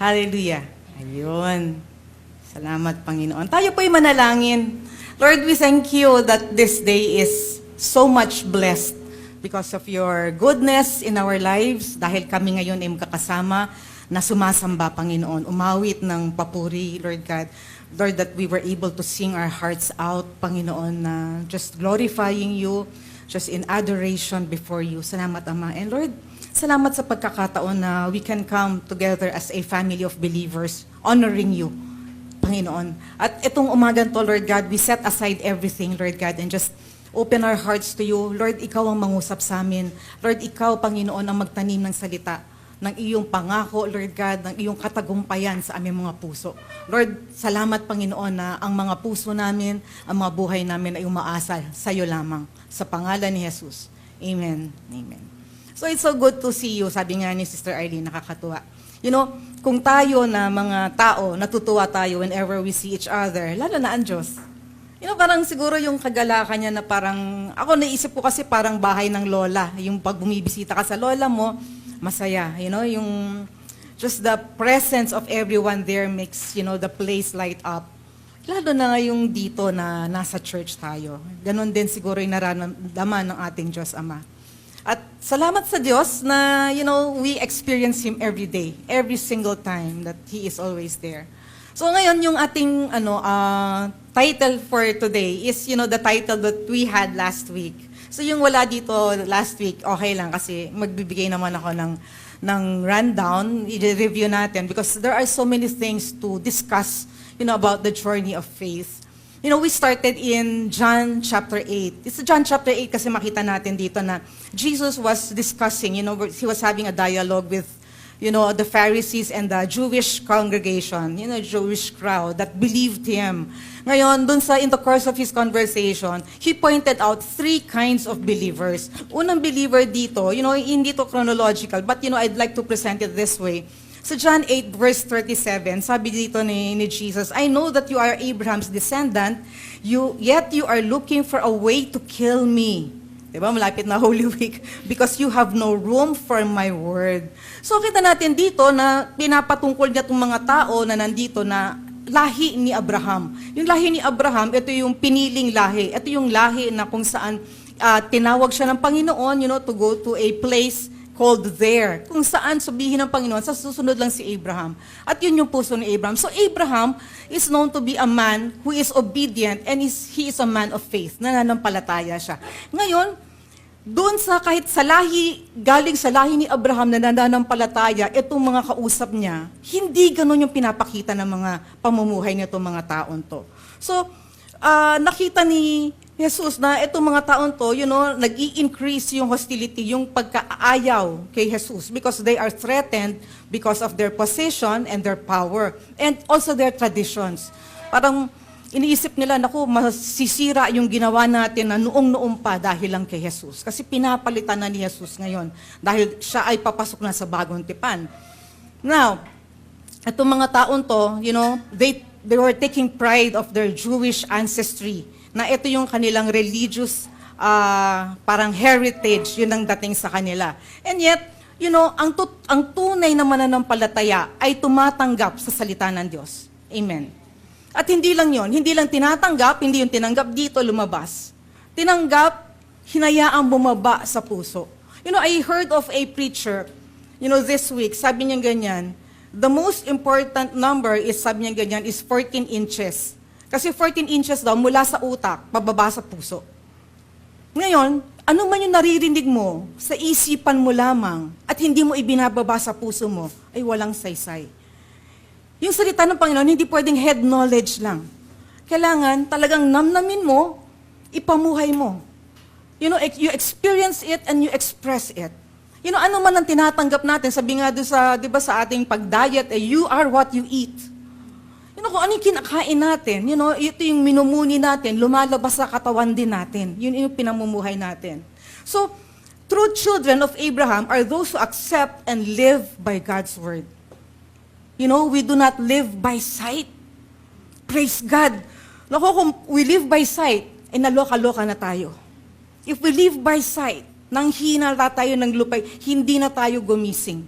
Hallelujah. Ayun. Salamat, Panginoon. Tayo po'y manalangin. Lord, we thank you that this day is so much blessed because of your goodness in our lives. Dahil kami ngayon ay magkakasama na sumasamba, Panginoon. Umawit ng papuri, Lord God. Lord, that we were able to sing our hearts out, Panginoon, na just glorifying you, just in adoration before you. Salamat, Ama. And Lord, salamat sa pagkakataon na we can come together as a family of believers, honoring you, Panginoon. At itong umagan to, Lord God, we set aside everything, Lord God, and just open our hearts to you. Lord, ikaw ang mangusap sa amin. Lord, ikaw, Panginoon, ang magtanim ng salita, ng iyong pangako, Lord God, ng iyong katagumpayan sa aming mga puso. Lord, salamat, Panginoon, na ang mga puso namin, ang mga buhay namin ay umaasa sa iyo lamang. Sa pangalan ni Jesus. Amen. Amen. So it's so good to see you, sabi nga ni Sister Arlene, nakakatuwa. You know, kung tayo na mga tao, natutuwa tayo whenever we see each other, lalo na ang Diyos. You know, parang siguro yung kagalakan niya na parang, ako naisip ko kasi parang bahay ng lola. Yung pag bumibisita ka sa lola mo, masaya. You know, yung just the presence of everyone there makes, you know, the place light up. Lalo na yung dito na nasa church tayo. Ganon din siguro yung nararamdaman ng ating Diyos Ama. At salamat sa Diyos na, you know, we experience Him every day, every single time that He is always there. So ngayon, yung ating title for today is, you know, the title that we had last week. So yung wala dito last week, okay lang kasi magbibigay naman ako ng rundown, i-review natin because there are so many things to discuss, you know, about the journey of faith. You know, we started in John chapter 8. It's John chapter 8 kasi makita natin dito na Jesus was discussing, you know, he was having a dialogue with, you know, the Pharisees and the Jewish congregation, you know, Jewish crowd that believed him. Ngayon, in the course of his conversation, he pointed out three kinds of believers. Unang believer dito, you know, hindi to chronological, but, you know, I'd like to present it this way. So John 8 verse 37, sabi dito ni Jesus, I know that you are Abraham's descendant, yet you are looking for a way to kill me. Diba? Malapit na Holy Week. Because you have no room for my word. So kita natin dito na pinapatungkol niya itong mga tao na nandito na lahi ni Abraham. Yung lahi ni Abraham, ito yung piniling lahi. Ito yung lahi na kung saan tinawag siya ng Panginoon, you know, to go to a place called there. Kung saan sabihin ng Panginoon, sa susunod lang si Abraham. At yun yung puso ni Abraham. So Abraham is known to be a man who is obedient and he is a man of faith. Nananampalataya siya. Ngayon, doon sa kahit sa lahi, galing sa lahi ni Abraham na nananampalataya, itong mga kausap niya, hindi ganun yung pinapakita ng mga pamumuhay nitong mga taon to. So, nakita ni Jesus na itong mga taon to, you know, nag-i-increase yung hostility, yung pagkaayaw kay Jesus because they are threatened because of their position and their power and also their traditions. Parang iniisip nila, naku, masisira yung ginawa natin na noong-noong pa dahil lang kay Jesus. Kasi pinapalitan na ni Jesus ngayon dahil siya ay papasok na sa bagong tipan. Now, itong mga taon to, you know, they were taking pride of their Jewish ancestry na ito yung kanilang religious parang heritage, yun ang dating sa kanila. And yet, you know, ang tunay na mananampalataya ay tumatanggap sa salita ng Diyos. Amen. At hindi lang yon, hindi lang tinatanggap, hindi yung tinanggap dito, lumabas. Tinanggap, hinayaang bumaba sa puso. You know, I heard of a preacher, you know, this week, sabi niya ganyan, the most important number is, sabi niya ganyan, is 14 inches. Kasi 14 inches daw mula sa utak, pababa sa puso. Ngayon, ano man yung naririnig mo, sa isipan mo lamang, at hindi mo ibinababa sa puso mo, ay walang saysay. Yung salita ng Panginoon, hindi pwedeng head knowledge lang. Kailangan talagang namnamin mo, ipamuhay mo. You know, you experience it and you express it. You know, ano man ang tinatanggap natin, sabi nga doon sa, di ba, sa ating pag-diet, you are what you eat. You know, kung ano yung kinakain natin, you know, ito yung minumuni natin, lumalabas sa katawan din natin. Yun yung pinamumuhay natin. So, true children of Abraham are those who accept and live by God's word. You know, we do not live by sight. Praise God. Naku, kung we live by sight, naloka-loka na tayo. If we live by sight, nang hina tayo ng lupay, hindi na tayo gumising.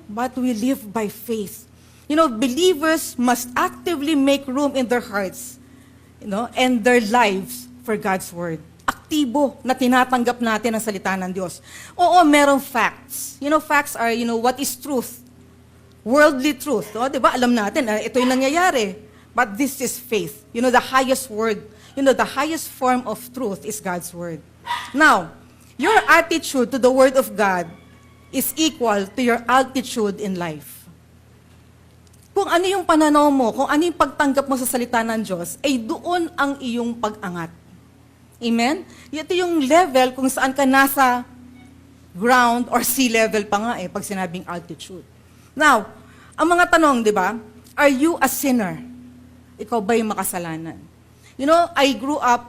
but we live by faith. Believers must actively make room in their hearts, and their lives for God's Word. Aktibo na tinatanggap natin ang salita ng Diyos. Oo, merong facts. Facts are, what is truth? Worldly truth. No? Diba? Alam natin, ito yung nangyayari. But this is faith. The highest word, the highest form of truth is God's Word. Now, your attitude to the Word of God is equal to your altitude in life. Kung ano yung pananaw mo, kung ano yung pagtanggap mo sa salita ng Diyos, ay doon ang iyong pag-angat. Amen? Ito yung level kung saan ka nasa ground or sea level pa nga pag sinabing altitude. Now, ang mga tanong, di ba? Are you a sinner? Ikaw ba yung makasalanan? I grew up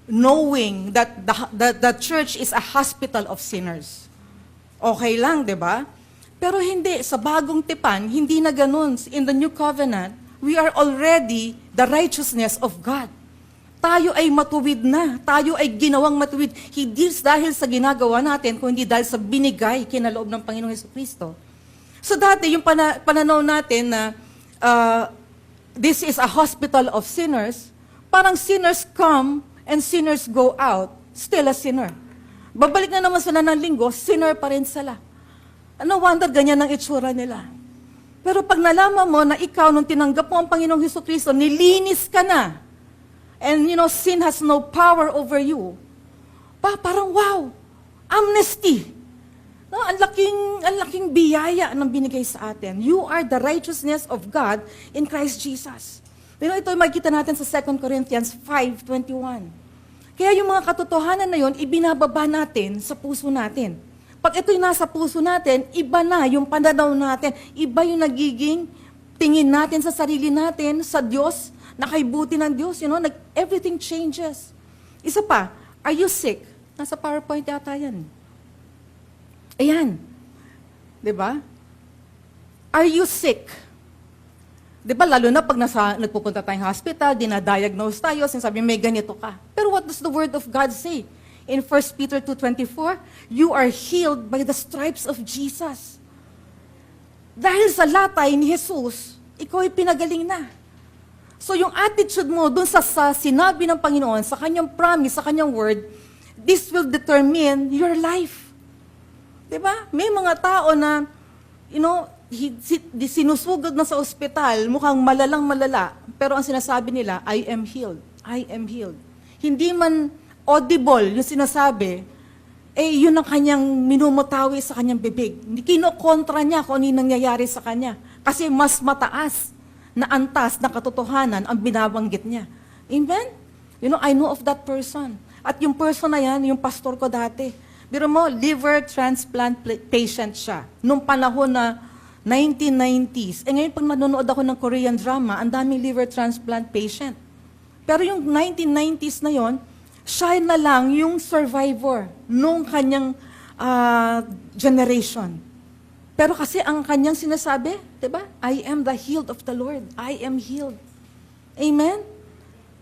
knowing that the church is a hospital of sinners. Okay lang, di ba? Pero hindi, sa bagong tipan, hindi na ganun. In the new covenant, we are already the righteousness of God. Tayo ay matuwid na. Tayo ay ginawang matuwid. Hindi dahil sa ginagawa natin, kundi dahil sa binigay kinaloob ng Panginoong Jesucristo. So dati, yung pananaw natin na this is a hospital of sinners, parang sinners come and sinners go out, still a sinner. Babalik na naman sila ng linggo, sinner pa rin sila. No wonder ganyan ang itsura nila. Pero pag nalaman mo na ikaw, nung tinanggap mo ang Panginoong Jesucristo, nilinis ka na. And sin has no power over you. Parang wow, amnesty. No, ang laking biyaya ng binigay sa atin. You are the righteousness of God in Christ Jesus. Ito makikita natin sa 2 Corinthians 5:21. Kaya yung mga katotohanan na yon, ibinababa natin sa puso natin. Pag ito'y nasa puso natin, iba na yung pananaw natin. Iba yung nagiging tingin natin sa sarili natin, sa Diyos, na kaibuti ng Diyos. Everything changes. Isa pa, are you sick? Nasa PowerPoint yata yan. Ayan. Diba? Are you sick? Diba, lalo na pag nagpupunta tayong hospital, dinadiagnose tayo, sinasabi, may ganito ka. Pero what does the Word of God say? In 1 Peter 2:24, you are healed by the stripes of Jesus. Dahil sa latay ni Jesus, ikaw ay pinagaling na. So yung attitude mo dun sa sinabi ng Panginoon, sa kanyang promise, sa kanyang word, this will determine your life. Diba? May mga tao na, sinusugod na sa ospital, mukhang malala, pero ang sinasabi nila, I am healed. I am healed. Hindi man audible yung sinasabi, yun ang kanyang minumutawi sa kanyang bibig. Hindi kinokontra niya kung ano yung nangyayari sa kanya. Kasi mas mataas na antas na katotohanan ang binabanggit niya. Amen? I know of that person. At yung person na yan, yung pastor ko dati. Biro mo, liver transplant patient siya. Nung panahon na 1990s. Ngayon pag nanonood ako ng Korean drama, ang daming liver transplant patient. Pero yung 1990s na yon, siya na lang yung survivor nung kanyang generation. Pero kasi ang kanyang sinasabi, diba? I am the healed of the Lord. I am healed. Amen?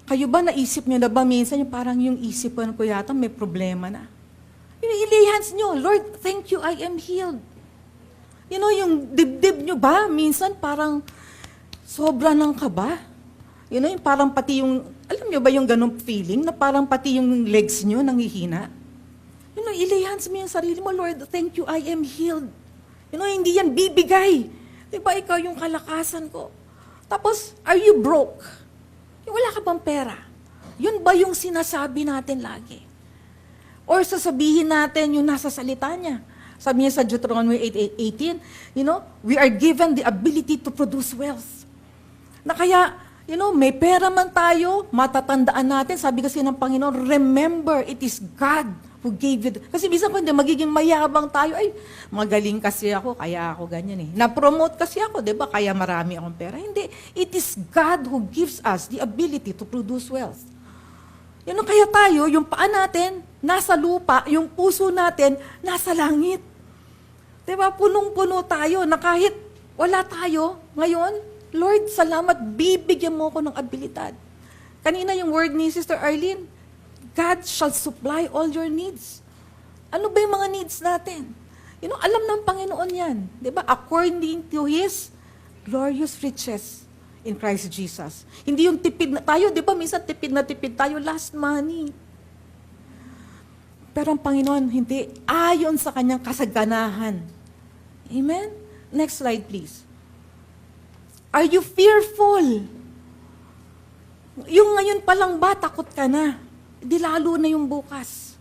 Kayo ba naisip nyo na ba minsan yung parang yung isipan ko yata may problema na? Ilihans nyo, Lord, thank you, I am healed. Yung dibdib nyo ba, minsan parang sobra ng kaba? Yung parang pati yung, alam nyo ba yung ganong feeling na parang pati yung legs nyo nanghihina? Ilihans mo yung sarili mo, Lord, thank you, I am healed. Hindi yan bibigay. Diba, ikaw yung kalakasan ko. Tapos, are you broke? Wala ka bang pera? Yun ba yung sinasabi natin lagi? Or sasabihin natin yung nasa salita niya? Sabi niya sa Deuteronomy 8:18, we are given the ability to produce wealth. Na kaya, may pera man tayo, matatandaan natin, sabi kasi ng Panginoon, remember, it is God who gave it. Kasi bisa ko hindi, magiging mayabang tayo, ay, magaling kasi ako, kaya ako ganyan eh. Na-promote kasi ako, di ba, kaya marami akong pera. Hindi, it is God who gives us the ability to produce wealth. Kaya tayo, yung paa natin, nasa lupa, yung puso natin, nasa langit. Di ba, punong-puno tayo, na kahit wala tayo, ngayon, Lord, salamat, bibigyan mo ko ng abilidad. Kanina yung word ni Sister Arlene, God shall supply all your needs. Ano ba yung mga needs natin? Alam ng Panginoon yan. Di ba? According to His glorious riches in Christ Jesus. Hindi yung tipid na tayo, di ba? Minsan tipid na tipid tayo, last money. Pero ang Panginoon, hindi. Ayon sa kanyang kasaganahan. Amen? Next slide, please. Are you fearful? Yung ngayon pa lang ba, takot ka na? Di lalo na yung bukas.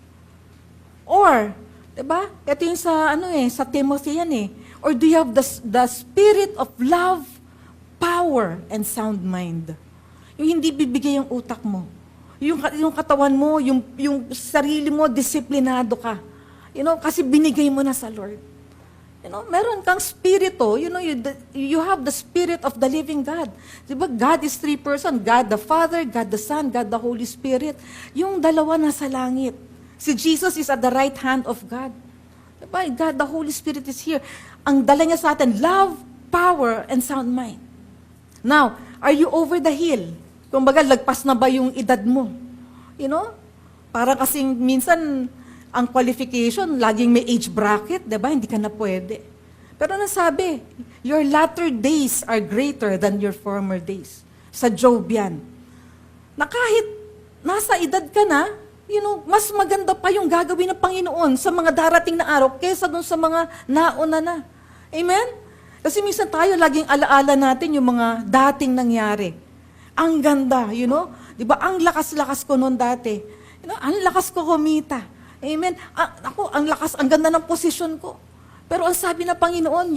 Or, diba? Ito yung sa Timothy yan eh. Or do you have the spirit of love, power, and sound mind? Yung hindi bibigay yung utak mo. Yung katawan mo, yung sarili mo, disiplinado ka. Kasi binigay mo na sa Lord. Meron kang spirito, you have the spirit of the living God. Diba? God is three person, God the Father, God the Son, God the Holy Spirit. Yung dalawa nasa langit. Si Jesus is at the right hand of God. Diba? God, the Holy Spirit is here. Ang dala niya sa atin, love, power, and sound mind. Now, are you over the hill? Kumbaga, lagpas na ba yung edad mo? Para kasing minsan, ang qualification, laging may age bracket, diba? Hindi ka na pwede. Pero nasabi, your latter days are greater than your former days. Sa Job yan. Na kahit nasa edad ka na, mas maganda pa yung gagawin ng Panginoon sa mga darating na araw kaysa dun sa mga nauna na. Amen? Kasi minsan tayo laging alaala natin yung mga dating nangyari. Ang ganda, di ba? Ang lakas-lakas ko noon dati. Ang lakas ko kumita. Amen? Ang ganda ng posisyon ko. Pero ang sabi ng Panginoon,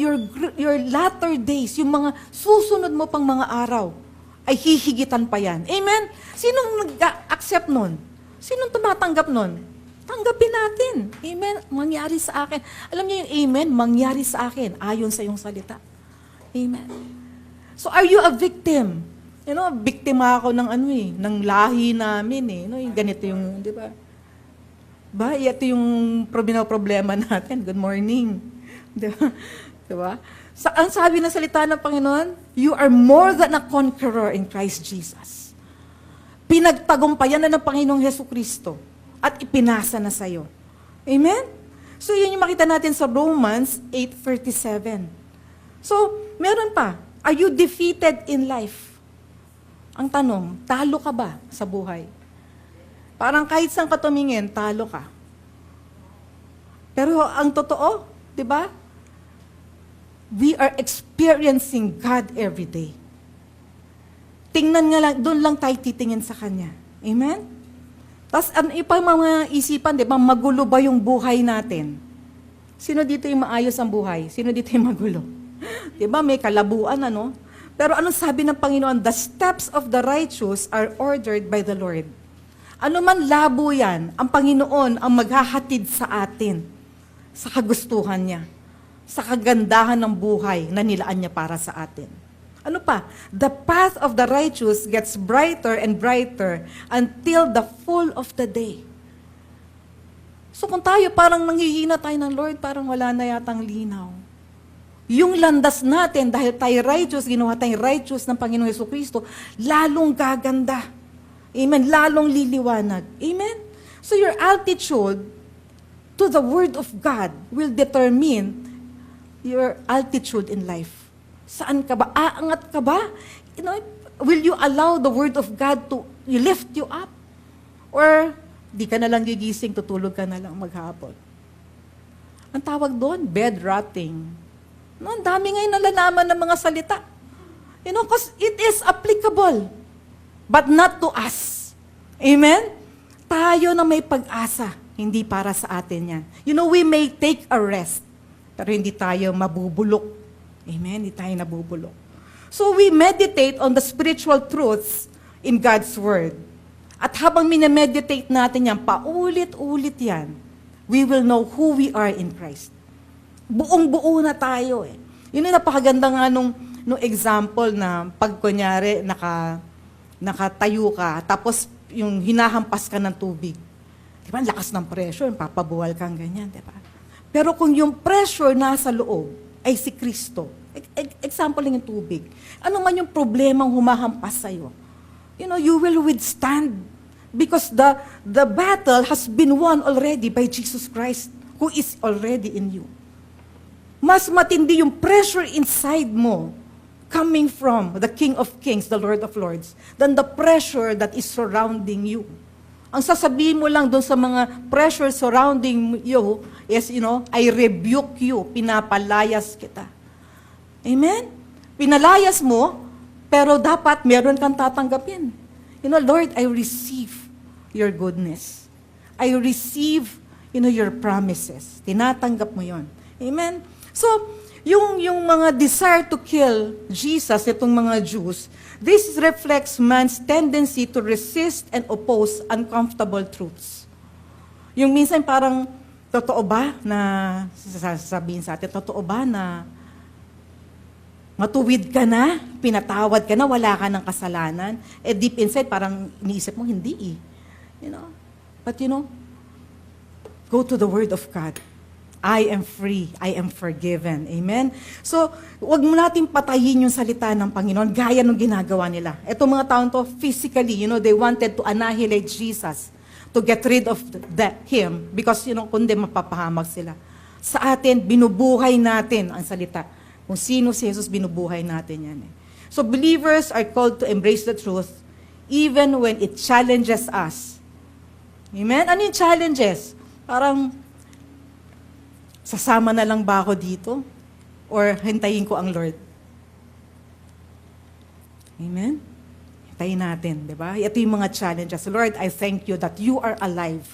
your latter days, yung mga susunod mo pang mga araw, ay hihigitan pa yan. Amen? Sinong nag-accept nun? Sinong tumatanggap nun? Tanggapin natin. Amen? Mangyari sa akin. Alam niyo yung amen? Mangyari sa akin ayon sa iyong salita. Amen. So are you a victim? Biktima ako ng lahi namin eh. Yung ganito yung, di ba? Ito yung problema natin. Good morning. Di ba? Ang sabi ng salita ng Panginoon, you are more than a conqueror in Christ Jesus. Pinagtagumpayan na ng Panginoong Hesukristo at ipinasa na sa iyo. Amen? So, yun yung makita natin sa Romans 8:37. So, meron pa. Are you defeated in life? Ang tanong, talo ka ba sa buhay? Parang kahit saan ka tumingin, talo ka. Pero ang totoo, di ba? We are experiencing God every day. Tingnan nga lang, doon lang tayo titingin sa Kanya. Amen? Tapos, mga isipan, di ba, magulo ba yung buhay natin? Sino dito yung maayos ang buhay? Sino dito yung magulo? Di ba, may kalabuan, Pero anong sabi ng Panginoon? The steps of the righteous are ordered by the Lord. Ano man labo yan, ang Panginoon ang maghahatid sa atin sa kagustuhan niya, sa kagandahan ng buhay na nilaan niya para sa atin. Ano pa? The path of the righteous gets brighter and brighter until the full of the day. So kung tayo parang nanghihina tayo ng Lord, parang wala na yatang linaw. Yung landas natin, dahil tayo righteous, ginawa tayong righteous ng Panginoong Hesukristo, lalong gaganda. Amen? Lalong liliwanag. Amen? So your attitude to the Word of God will determine your altitude in life. Saan ka ba? Aangat ka ba? Will you allow the Word of God to lift you up? Or di ka na lang gigising, tutulog ka na lang maghapon? Ang tawag doon, bed rotting. Ang dami ngayon nalalaman ng mga salita. Because it is applicable, but not to us. Amen? Tayo na may pag-asa, hindi para sa atin yan. We may take a rest, pero hindi tayo mabubulok. Amen? Hindi tayo nabubulok. So we meditate on the spiritual truths in God's Word. At habang minemeditate natin yan, paulit-ulit yan, we will know who we are in Christ. Buong-buo na tayo eh. Yun yung napakaganda nga nung example na pag kunyari nakatayo ka, tapos yung hinahampas ka ng tubig. Diba? Ang lakas ng pressure, papabuwal kang ganyan, diba? Pero kung yung pressure nasa loob ay si Kristo, example lang yung tubig, ano man yung problemang humahampas sa'yo, you will withstand because the battle has been won already by Jesus Christ who is already in you. mas matindi yung pressure inside mo coming from the King of Kings, the Lord of Lords, than the pressure that is surrounding you. Ang sasabihin mo lang doon sa mga pressure surrounding you is, I rebuke you, pinapalayas kita. Amen? Pinalayas mo, pero dapat meron kang tatanggapin. Lord, I receive your goodness. I receive, your promises. Tinatanggap mo yon. Amen? So, yung mga desire to kill Jesus, itong mga Jews, this reflects man's tendency to resist and oppose uncomfortable truths. Yung minsan parang, totoo ba na, sasabihin sa atin, totoo ba na matuwid ka na, pinatawad ka na, wala ka ng kasalanan? Deep inside, parang iniisip mo, hindi But go to the Word of God. I am free. I am forgiven. Amen? So, wag mo natin patayin yung salita ng Panginoon gaya ng ginagawa nila. Itong mga taon to, physically, they wanted to annihilate Jesus, to get rid of Him, because, kundi mapapahamak sila. Sa atin, binubuhay natin ang salita. Kung sino si Jesus, binubuhay natin yan. So, believers are called to embrace the truth, even when it challenges us. Amen? Ano yung challenges? Parang, sasama na lang ba ako dito? Or hintayin ko ang Lord? Amen? Hintayin natin, di ba? Ito yung mga challenges. Lord, I thank you that you are alive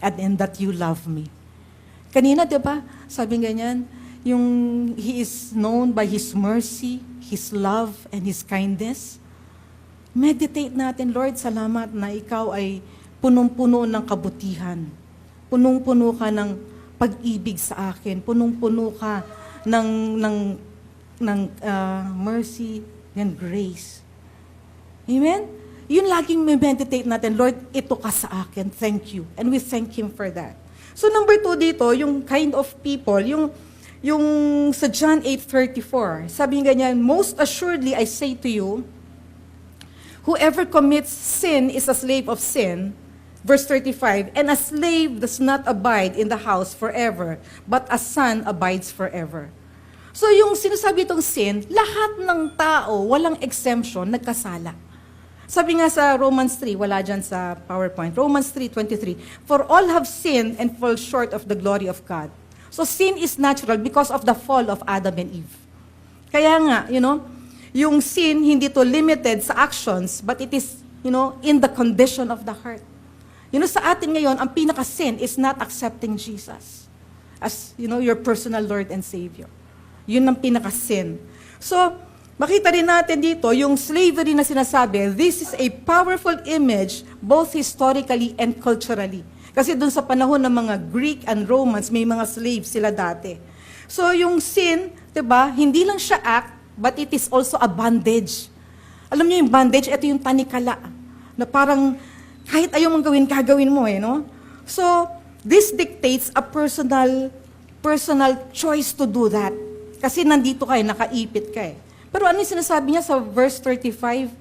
and that you love me. Kanina, di ba? Sabi ganyan, yung He is known by His mercy, His love, and His kindness. Meditate natin, Lord, salamat na Ikaw ay punong-puno ng kabutihan. Punong-puno ka ng pag-ibig sa akin. Punong-puno ka ng mercy and grace. Amen? Yun laging may meditate natin, Lord, ito ka sa akin. Thank you. And we thank Him for that. So number 2 dito, yung kind of people, yung sa John 8:34, sabi ganyan, most assuredly I say to you, whoever commits sin is a slave of sin. Verse 35, and a slave does not abide in the house forever, but a son abides forever. So yung sinasabi itong sin, lahat ng tao, walang exemption, nagkasala. Sabi nga sa Romans 3, wala dyan sa PowerPoint, Romans 3:23, for all have sinned and fall short of the glory of God. So sin is natural because of the fall of Adam and Eve. Kaya nga, yung sin, hindi to limited sa actions, but it is, in the condition of the heart. Sa atin ngayon, ang pinaka-sin is not accepting Jesus as, your personal Lord and Savior. Yun ang pinaka-sin. So, makita rin natin dito, yung slavery na sinasabi, this is a powerful image, both historically and culturally. Kasi dun sa panahon ng mga Greek and Romans, may mga slaves sila dati. So, yung sin, diba, hindi lang siya act, but it is also a bondage. Alam niyo yung bondage, ito yung tanikala, na parang, kahit ayaw mong gawin, gagawin mo So, this dictates a personal choice to do that. Kasi nandito ka nakaipit ka Pero ano yung sinasabi niya sa verse 35?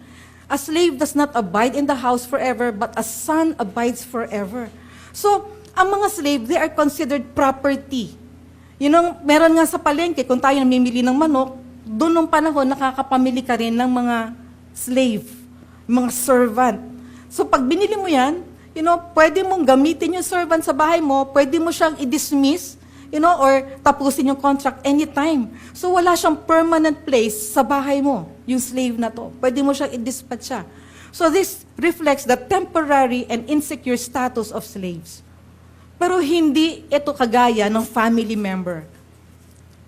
A slave does not abide in the house forever, but a son abides forever. So, ang mga slave, they are considered property. Meron nga sa palengke, kung tayo namimili ng manok, doon nung panahon, nakakapamili ka rin ng mga slave, mga servant. So pag binili mo yan, pwede mong gamitin yung servant sa bahay mo, pwede mo siyang i-dismiss, or tapusin yung contract anytime. So wala siyang permanent place sa bahay mo, yung slave na to. Pwede mo siyang i-dispatch siya. So this reflects the temporary and insecure status of slaves. Pero hindi ito kagaya ng family member.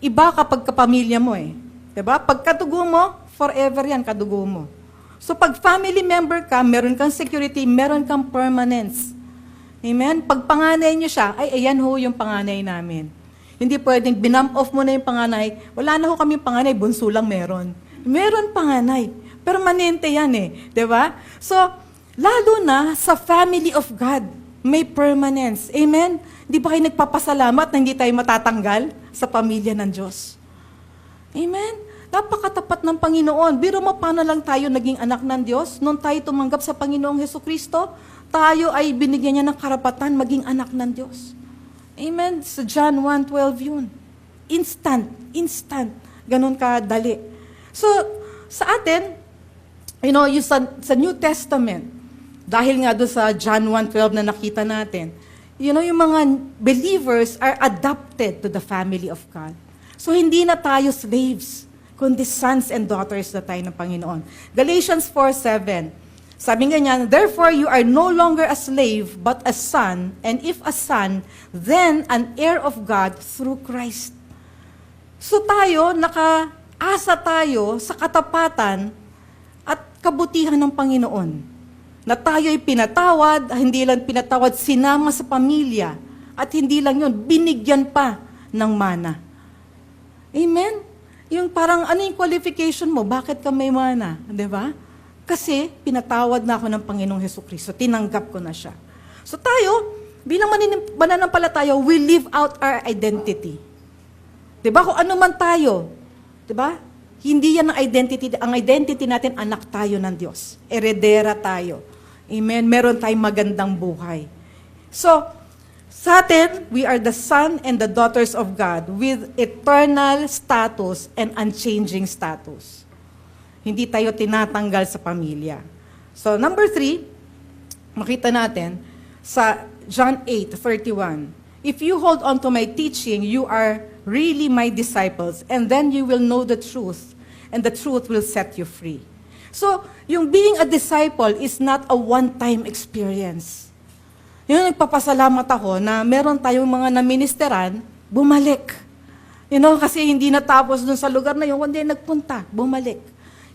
Iba kapag kapamilya mo Diba? Pag kadugo mo, forever yan kadugo mo. So pag family member ka, meron kang security, meron kang permanence. Amen? Pag panganay niyo siya, ay ayan ho yung panganay namin. Hindi pwedeng binump off mo na yung panganay, wala na ho kami panganay, bunso lang meron. Meron panganay. Permanente yan Diba? So, lalo na sa family of God, may permanence. Amen? Di ba kayo nagpapasalamat na hindi tayo matatanggal sa pamilya ng Diyos? Amen? Napakatapat ng Panginoon. Biro mo paano lang tayo naging anak ng Diyos? Nung tayo tumanggap sa Panginoong Hesukristo, tayo ay binigyan niya ng karapatan maging anak ng Diyos. Amen? Sa John 1:12 yun. instant, ganun kadali. So, sa atin, yung sa New Testament, dahil nga doon sa John 1:12 na nakita natin, yung mga believers are adopted to the family of God. So, hindi na tayo slaves, kundi sons and daughters na tayo ng Panginoon. Galatians 4:7, sabi nga niya, therefore you are no longer a slave, but a son, and if a son, then an heir of God through Christ. So tayo, nakaasa tayo sa katapatan at kabutihan ng Panginoon. Na tayo'y pinatawad, hindi lang pinatawad, sinama sa pamilya. At hindi lang yun, binigyan pa ng mana. Amen? Yung parang, ano yung qualification mo? Bakit ka may mana? Diba? Kasi, pinatawad na ako ng Panginoong Hesukristo. Tinanggap ko na siya. So tayo, bilang mananampalataya, we live out our identity. Diba? Kung ano man tayo, diba? Hindi yan ang identity. Ang identity natin, anak tayo ng Diyos. Eredera tayo. Amen? Meron tayong magandang buhay. So, sa atin, we are the son and the daughters of God with eternal status and unchanging status. Hindi tayo tinatanggal sa pamilya. So, number 3, makita natin sa John 8:31. If you hold on to my teaching, you are really my disciples, and then you will know the truth, and the truth will set you free. So, yung being a disciple is not a one-time experience. Yung nagpapasalamat ako na meron tayong mga naministeran, bumalik. Kasi hindi natapos dun sa lugar na yun, kundi nagpunta, bumalik.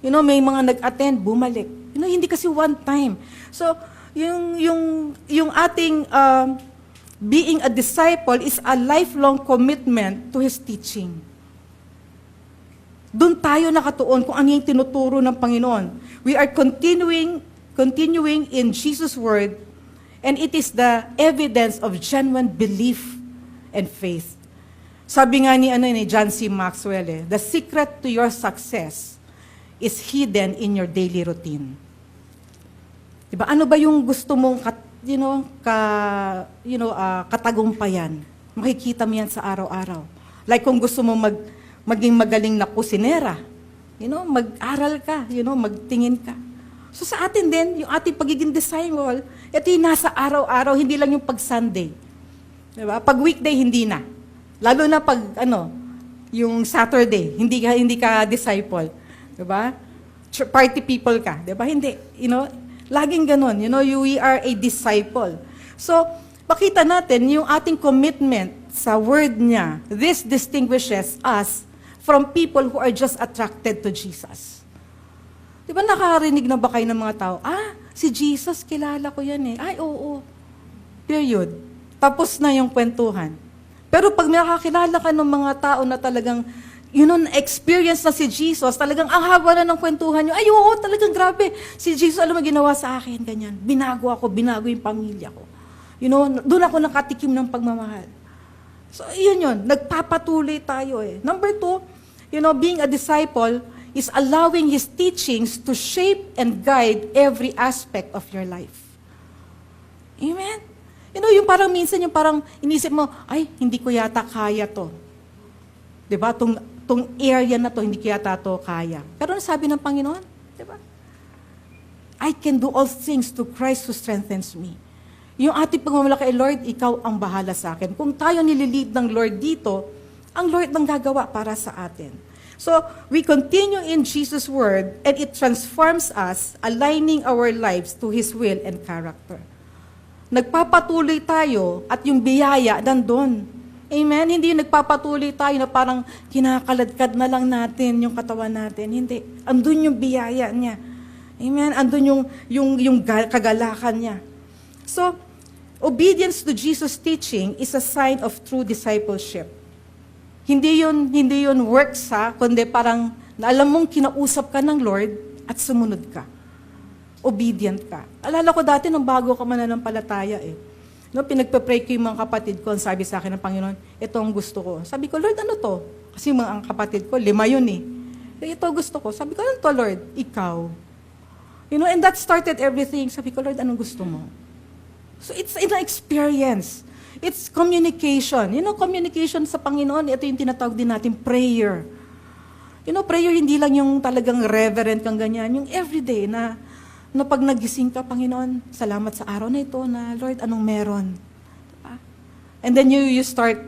May mga nag-attend, bumalik. Hindi kasi one time. So, yung ating being a disciple is a lifelong commitment to His teaching. Doon tayo nakatuon kung ano yung tinuturo ng Panginoon. We are continuing in Jesus' word, and it is the evidence of genuine belief and faith. Sabi nga ni John C. Maxwell, the secret to your success is hidden in your daily routine. Diba? Ano ba yung gusto mong katagumpayan? Makikita mo yan sa araw-araw. Like kung gusto mo maging magaling na kusinera, mag-aral ka, magtingin ka. So sa atin din, yung ating pagiging disciple, ito yung nasa araw-araw, hindi lang yung pag-Sunday. Diba? Pag weekday, hindi na. Lalo na pag, yung Saturday, hindi ka disciple. Diba? Party people ka. Diba? Hindi. Laging ganun. We are a disciple. So, makita natin yung ating commitment sa word niya. This distinguishes us from people who are just attracted to Jesus. Diba nakarinig na ba kayo ng mga tao? Si Jesus, kilala ko yan eh. Ay, oo. Period. Tapos na yung kwentuhan. Pero pag nakakilala ka ng mga tao na talagang experience na si Jesus, talagang ang haba na ng kwentuhan nyo, ay oo, talagang grabe. Si Jesus, alam mo, ginawa sa akin, ganyan. Binago yung pamilya ko. Doon ako nakatikim ng pagmamahal. So, yun. Nagpapatuloy tayo eh. Number 2, being a disciple is allowing His teachings to shape and guide every aspect of your life. Amen? Yung parang minsan, yung parang inisip mo, ay, hindi ko yata kaya to. Diba? Tong area na to, hindi ko yata to kaya. Pero sabi ng Panginoon, diba? I can do all things to Christ who strengthens me. Yung ating pagmamalaki, Lord, ikaw ang bahala sa akin. Kung tayo nililid ng Lord dito, ang Lord ang gagawa para sa atin. So, we continue in Jesus' word, and it transforms us, aligning our lives to His will and character. Nagpapatuloy tayo, at yung biyaya nandun. Amen? Hindi yung nagpapatuloy tayo na parang kinakaladkad na lang natin yung katawan natin. Hindi. Andun yung biyaya niya. Amen? Andun yung kagalakan niya. So, obedience to Jesus' teaching is a sign of true discipleship. Hindi yun works kundi parang alam mong kinausap ka ng Lord at sumunod ka. Obedient ka. Alala ko dati nung bago ka mananampalataya pinagpe-pray ko yung mga kapatid ko, sabi sa akin ng Panginoon, ito ang gusto ko. Sabi ko, Lord, ano to? Kasi ang kapatid ko, 5 yun eh. Ito gusto ko. Sabi ko, ano to, Lord? Ikaw. And that started everything. Sabi ko, Lord, anong gusto mo? So it's an experience. It's communication. Communication sa Panginoon, ito yung tinatawag din natin prayer. Prayer hindi lang yung talagang reverent kang ganyan, yung everyday na pag nagising ka, Panginoon, salamat sa araw na ito na, Lord, anong meron? Diba? And then you start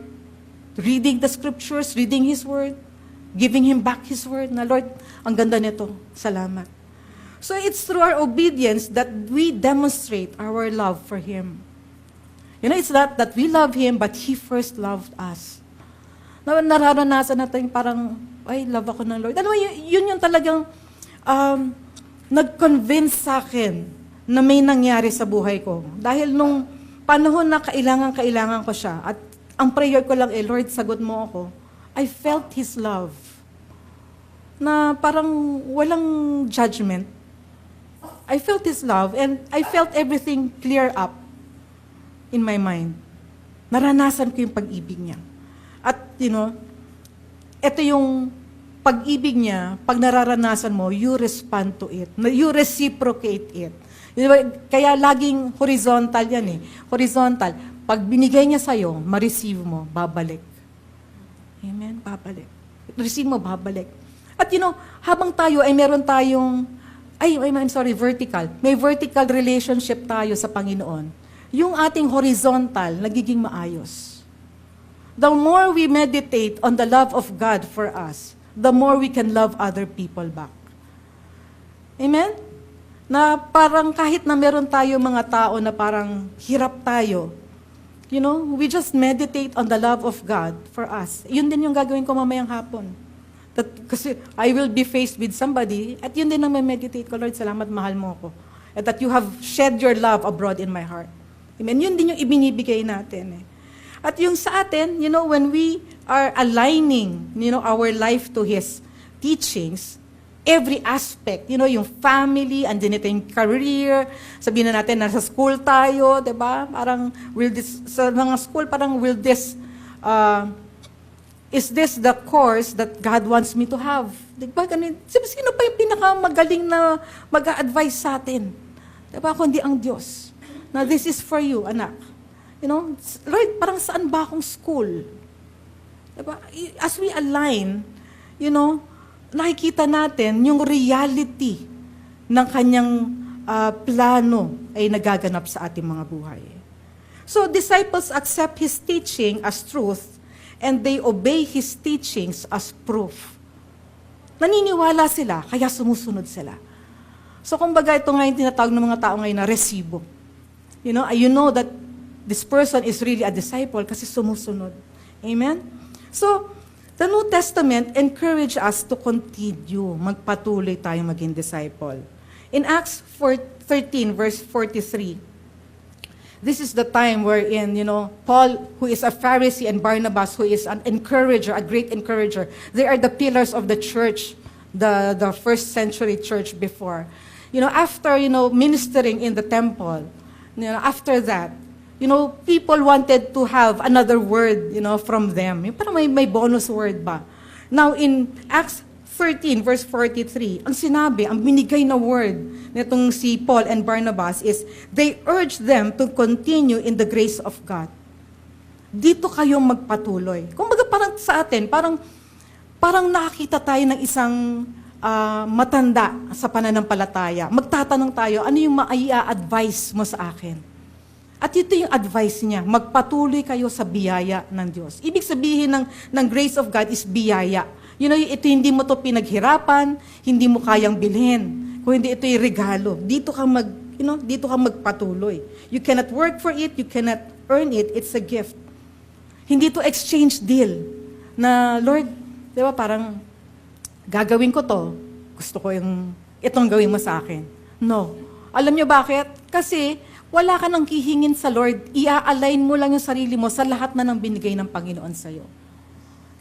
reading the scriptures, reading His Word, giving Him back His Word, na Lord, ang ganda nito, salamat. So it's through our obedience that we demonstrate our love for Him. It's not that we love Him, but He first loved us. Nararanasan natin parang, ay, love ako ng Lord. Yun yung talagang nag-convince sa akin na may nangyari sa buhay ko. Dahil nung panahon na kailangan ko siya, at ang prayer ko lang, Lord, sagot mo ako, I felt His love. Na parang walang judgment. I felt His love and I felt everything clear up in my mind. Naranasan ko yung pag-ibig niya. At, ito yung pag-ibig niya, pag nararanasan mo, you respond to it. You reciprocate it. Kaya laging horizontal yan eh. Horizontal. Pag binigay niya sa'yo, ma-receive mo, babalik. Amen? Babalik. Receive mo, babalik. At habang tayo ay meron tayong, vertical. May vertical relationship tayo sa Panginoon. Yung ating horizontal, nagiging maayos. The more we meditate on the love of God for us, the more we can love other people back. Amen? Na parang kahit na meron tayo mga tao na parang hirap tayo, we just meditate on the love of God for us. Yun din yung gagawin ko mamayang hapon. Kasi I will be faced with somebody, at yun din ang meditate ko, Lord, salamat, mahal mo ako. And that you have shed your love abroad in my heart. Amen? Yun din yung ibinibigay natin. At yung sa atin, when we are aligning, our life to His teachings, every aspect, yung family, andyan ito yung career, sabihin na natin, nasa school tayo, diba? Parang, sa mga school, parang, is this the course that God wants me to have? Diba? Sino pa yung pinakamagaling na mag-a-advise sa atin? Diba? Kundi ang Diyos. Na this is for you, anak. Lord, parang saan ba akong school? Diba? As we align, nakikita natin yung reality ng kanyang plano ay nagaganap sa ating mga buhay. So, disciples accept His teaching as truth and they obey His teachings as proof. Naniniwala sila, kaya sumusunod sila. So, kumbaga, ito nga yung tinatawag ng mga tao ngayon na resibo. You know that this person is really a disciple kasi sumusunod. Amen? So, the New Testament encourage us to continue, magpatuloy tayong maging disciple. In Acts 13, verse 43, this is the time wherein, Paul, who is a Pharisee, and Barnabas, who is an encourager, a great encourager, they are the pillars of the church, the first century church before. After, ministering in the temple, after that, people wanted to have another word, from them. Parang may bonus word ba? Now, in Acts 13, verse 43, ang sinabi, ang binigay na word nitong si Paul and Barnabas is, they urged them to continue in the grace of God. Dito kayong magpatuloy. Kumbaga parang sa atin, parang nakakita tayo ng isang matanda sa pananampalataya. Magtatanong tayo, ano yung maia-advise mo sa akin? At ito yung advice niya, magpatuloy kayo sa biyaya ng Diyos. Ibig sabihin ng grace of God is biyaya. Ito hindi mo to pinaghirapan, hindi mo kayang bilhin. Kung hindi ito yung regalo, dito ka magpatuloy. You cannot work for it, you cannot earn it, it's a gift. Hindi to exchange deal. Na, Lord, di ba parang, gagawin ko to, gusto ko itong gawin mo sa akin. No. Alam niyo bakit? Kasi, wala ka nang hihingin sa Lord, i-align mo lang yung sarili mo sa lahat na nang binigay ng Panginoon sa'yo.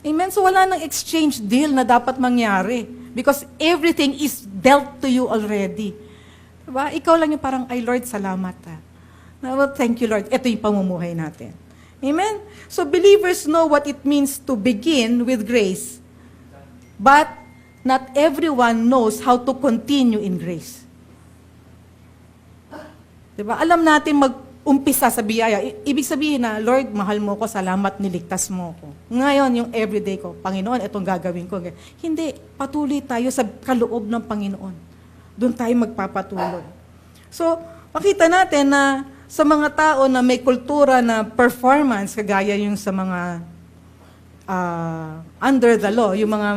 Amen? So wala nang exchange deal na dapat mangyari because everything is dealt to you already. Diba? Ikaw lang yung parang, ay Lord, salamat. Well, thank you Lord. Ito yung pamumuhay natin. Amen? So believers know what it means to begin with grace, but not everyone knows how to continue in grace. Diba? Alam natin umpisa sa biyaya. Ibig sabihin na, Lord, mahal mo ko, salamat, niligtas mo ko. Ngayon, yung everyday ko, Panginoon, itong gagawin ko. Hindi, patuloy tayo sa kaloob ng Panginoon. Doon tayo magpapatuloy. So, makita natin na sa mga tao na may kultura na performance, kagaya yung sa mga under the law, yung mga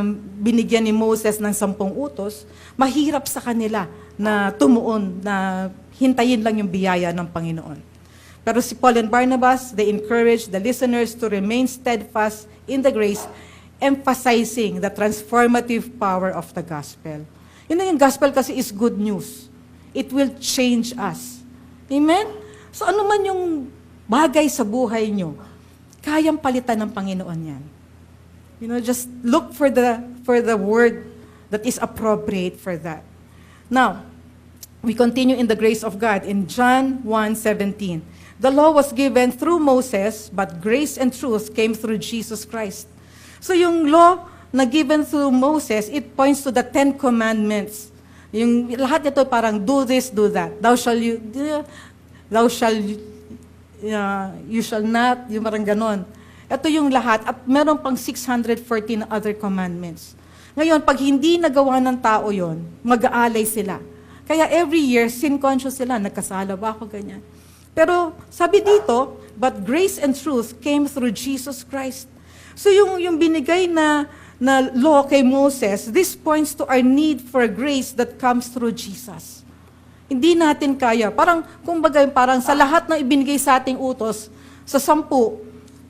binigyan ni Moses ng 10 utos, mahirap sa kanila na tumuon, na hintayin lang yung biyaya ng Panginoon. Pero si Paul and Barnabas, they encouraged the listeners to remain steadfast in the grace, emphasizing the transformative power of the gospel. Yun na yung gospel kasi is good news. It will change us. Amen? So ano man yung bagay sa buhay nyo, kayang palitan ng Panginoon yan. Just look for the word that is appropriate for that. Now, we continue in the grace of God in John 1:17. The law was given through Moses, but grace and truth came through Jesus Christ. So yung law na given through Moses, it points to the 10 commandments. Yung lahat nito parang do this, do that. You shall not, yung parang ganon. Ito yung lahat, at meron pang 614 other commandments. Ngayon, pag hindi nagawa ng tao yon, mag-aalay sila. Kaya every year, sin conscious sila, nagkasala ba ako, ganyan. Pero sabi dito, but grace and truth came through Jesus Christ. So yung binigay na law kay Moses, this points to our need for grace that comes through Jesus. Hindi natin kaya. Parang sa lahat ng ibinigay sa ating utos, sa 10,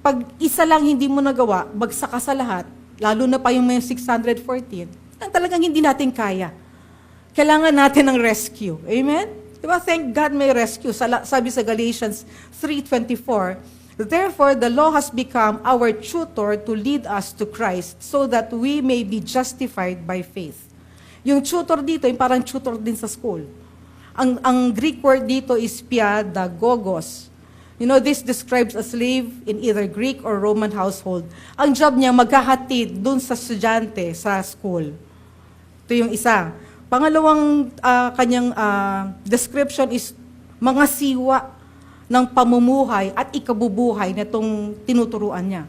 pag isa lang hindi mo nagawa, bagsak ka sa lahat, lalo na pa yung may 614, talagang hindi natin kaya. Kailangan natin ng rescue. Amen? Diba? Thank God may rescue. Sabi sa Galatians 3:24, therefore, the law has become our tutor to lead us to Christ so that we may be justified by faith. Yung tutor dito, yung parang tutor din sa school. Ang Greek word dito is pedagogos. This describes a slave in either Greek or Roman household. Ang job niya, maghahatid dun sa estudyante sa school. Ito yung isa. Pangalawang kanyang description is mga siwa ng pamumuhay at ikabubuhay na itong tinuturuan niya.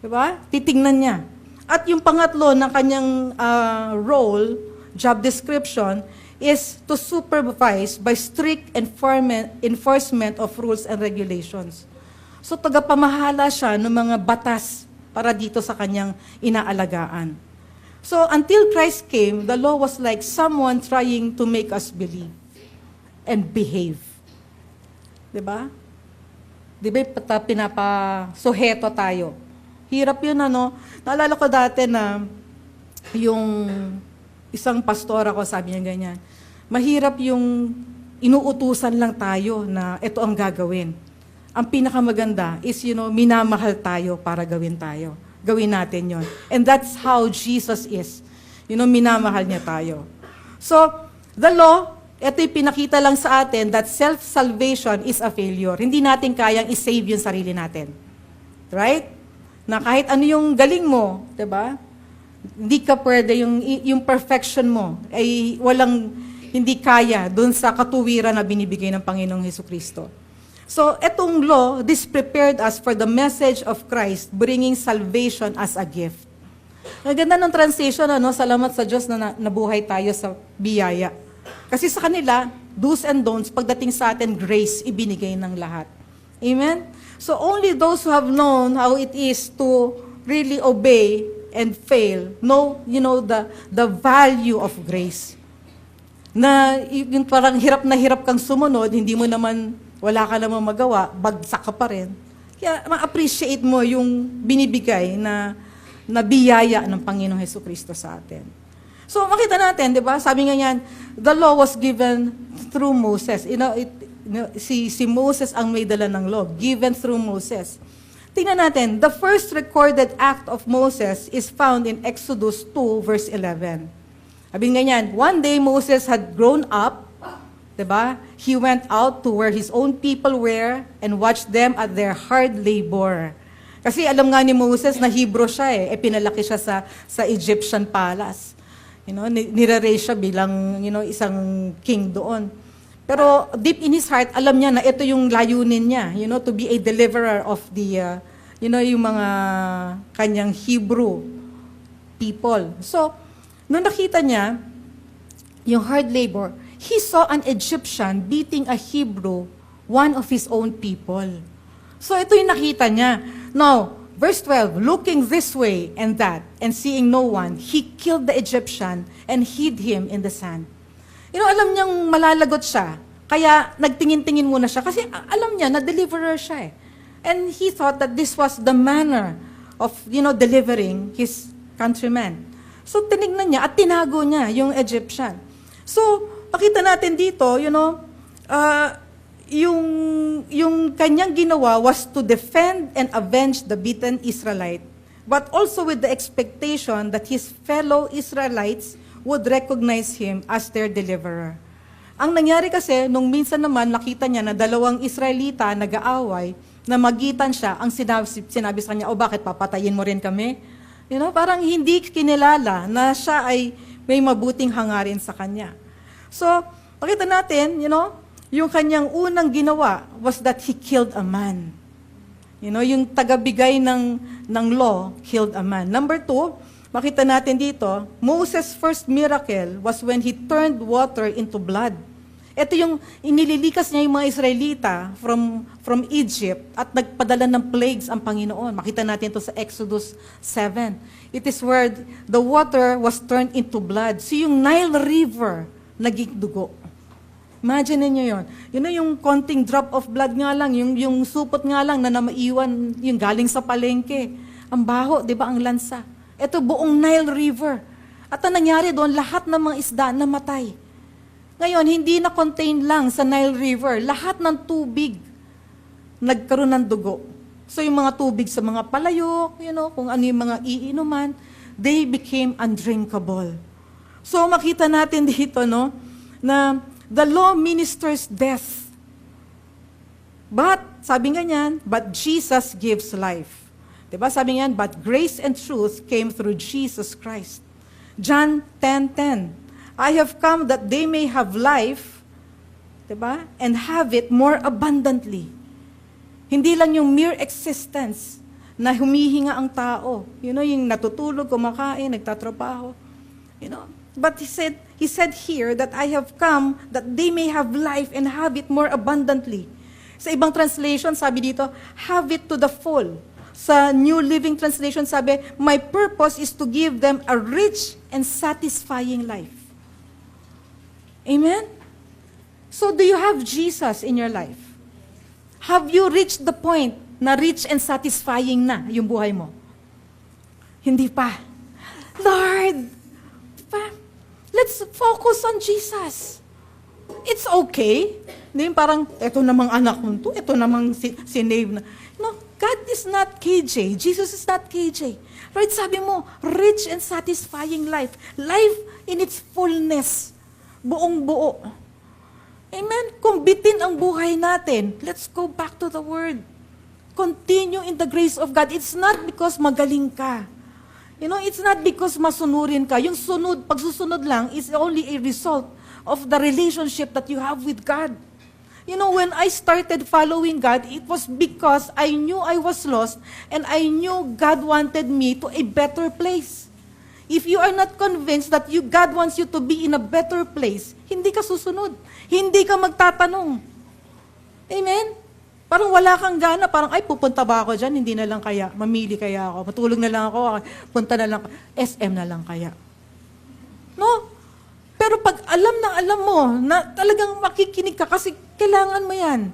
Diba? Titingnan niya. At yung pangatlo ng kanyang role, job description, is to supervise by strict enforcement of rules and regulations. So tagapamahala siya ng mga batas para dito sa kanyang inaalagaan. So until Christ came, the law was like someone trying to make us believe and behave. Diba? Diba pinapasuheto tayo? Hirap yun, Naalala ko dati na yung isang pastor ako, sabi niya ganyan, mahirap yung inuutusan lang tayo na ito ang gagawin. Ang pinakamaganda is, minamahal tayo para gawin tayo. Gawin natin yon. And that's how Jesus is. Minamahal niya tayo. So, the law, ito yung pinakita lang sa atin that self-salvation is a failure. Hindi natin kayang i-save yung sarili natin. Right? Na kahit ano yung galing mo, diba? Hindi ka pwede, yung perfection mo, ay hindi kaya dun sa katuwiran na binibigay ng Panginoong Hesukristo. So, etong law, this prepared us for the message of Christ, bringing salvation as a gift. Ang ganda ng translation, salamat sa Diyos na nabuhay tayo sa biyaya. Kasi sa kanila, do's and don'ts, pagdating sa atin, grace, ibinigay ng lahat. Amen? So, only those who have known how it is to really obey and fail, know, the value of grace. Na yung parang hirap na hirap kang sumunod, hindi mo naman, wala ka namang magawa, bagsak ka pa rin. Kaya ma-appreciate mo yung binibigay na biyaya ng Panginoong Hesukristo sa atin. So makita natin, di ba? Sabi nga yan, the law was given through Moses. Si Moses ang may dala ng law, given through Moses. Tingnan natin, the first recorded act of Moses is found in Exodus 2, verse 11. Sabi nga yan, one day Moses had grown up, diba? He went out to where his own people were and watched them at their hard labor. Kasi alam nga ni Moses na Hebrew siya pinalaki siya sa Egyptian palace. Nire-raise siya bilang isang king doon. Pero deep in his heart, alam niya na ito yung layunin niya, to be a deliverer of the, yung mga kanyang Hebrew people. So, nung nakita niya yung hard labor, he saw an Egyptian beating a Hebrew, one of his own people. So, ito yung nakita niya. Now, verse 12, looking this way and that, and seeing no one, he killed the Egyptian and hid him in the sand. Alam niyang malalagot siya. Kaya nagtingin-tingin muna siya. Kasi alam niya na deliverer siya eh. And he thought that this was the manner of, delivering his countrymen. So tinignan niya at tinago niya yung Egyptian. So, pakita natin dito, yung kanyang ginawa was to defend and avenge the beaten Israelite, but also with the expectation that his fellow Israelites would recognize him as their deliverer. Ang nangyari kasi, nung minsan naman nakita niya na dalawang Israelita nag-aaway, na magitan siya, ang sinabi sa kanya, bakit papatayin mo rin kami? Parang hindi kinilala na siya ay may mabuting hangarin sa kanya. So, pakita natin, yung kanyang unang ginawa was that he killed a man. Yung tagabigay ng law killed a man. Number 2, makita natin dito, Moses' first miracle was when he turned water into blood. Ito yung inililikas niya yung mga Israelita from Egypt at nagpadala ng plagues ang Panginoon. Makita natin ito sa Exodus 7. It is where the water was turned into blood. So yung Nile River, naging dugo. Imagine niyo yun. Yun na yung konting drop of blood nga lang, yung supot nga lang na namaiwan, yung galing sa palengke. Ang baho, di ba, ang lansa. Ito buong Nile River. At ang nangyari doon, lahat ng mga isda namatay. Ngayon, hindi na contain lang sa Nile River. Lahat ng tubig nagkaroon ng dugo. So yung mga tubig sa mga palayok, kung ano yung mga iinuman, they became undrinkable. So makita natin dito, na the law ministers death. But, sabi nga niyan, but Jesus gives life. Diba? Sabi niyan, but grace and truth came through Jesus Christ. John 10:10. I have come that they may have life, diba? And have it more abundantly. Hindi lang yung mere existence na humihinga ang tao. Yung natutulog, kumakain, nagtatrabaho. But he said here that I have come that they may have life and have it more abundantly. Sa ibang translation, sabi dito, have it to the full. Sa New Living Translation, sabi, my purpose is to give them a rich and satisfying life. Amen? So, do you have Jesus in your life? Have you reached the point na rich and satisfying na yung buhay mo? Hindi pa. Lord, let's focus on Jesus. It's okay. Hindi parang, eto namang anak mo to, eto namang sinave na. No, God is not KJ. Jesus is not KJ. Right, sabi mo, rich and satisfying life. Life in its fullness. Buong buo. Amen? Kung bitin ang buhay natin, let's go back to the Word. Continue in the grace of God. It's not because magaling ka. It's not because masunurin ka. Yung pagsusunod lang is only a result of the relationship that you have with God. When I started following God, it was because I knew I was lost and I knew God wanted me to a better place. If you are not convinced that God wants you to be in a better place, hindi ka susunod. Hindi ka magtatanong. Amen? Parang wala kang gana, parang, pupunta ba ako dyan? Hindi na lang kaya. Mamili kaya ako. Matulog na lang ako. Punta na lang. SM na lang kaya. No? Pero pag alam mo na talagang makikinig ka kasi kailangan mo yan.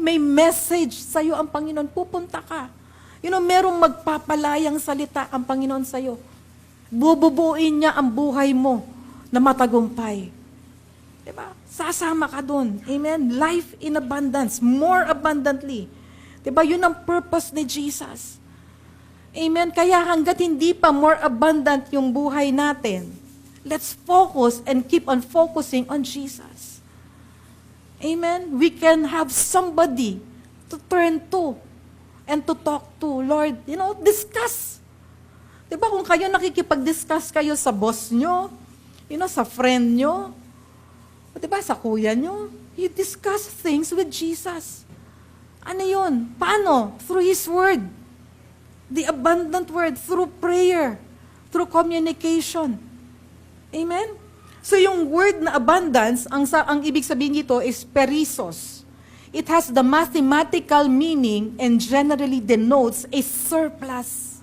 May message sa'yo ang Panginoon. Pupunta ka. Merong magpapalayang salita ang Panginoon sa'yo. Bububuin niya ang buhay mo na matagumpay. Diba? Sasama ka dun. Amen? Life in abundance. More abundantly. Diba? Yun ang purpose ni Jesus. Amen? Kaya hanggat hindi pa more abundant yung buhay natin, let's focus and keep on focusing on Jesus. Amen? We can have somebody to turn to and to talk to. Lord, discuss. Diba kung kayo nakikipag-discuss kayo sa boss nyo, sa friend nyo, Diba sa kuya nyo, you discuss things with Jesus. Ano yun? Paano? Through His Word. The abundant Word, through prayer, through communication. Amen? So yung word na abundance, ang ibig sabihin nito is perisos. It has the mathematical meaning and generally denotes a surplus.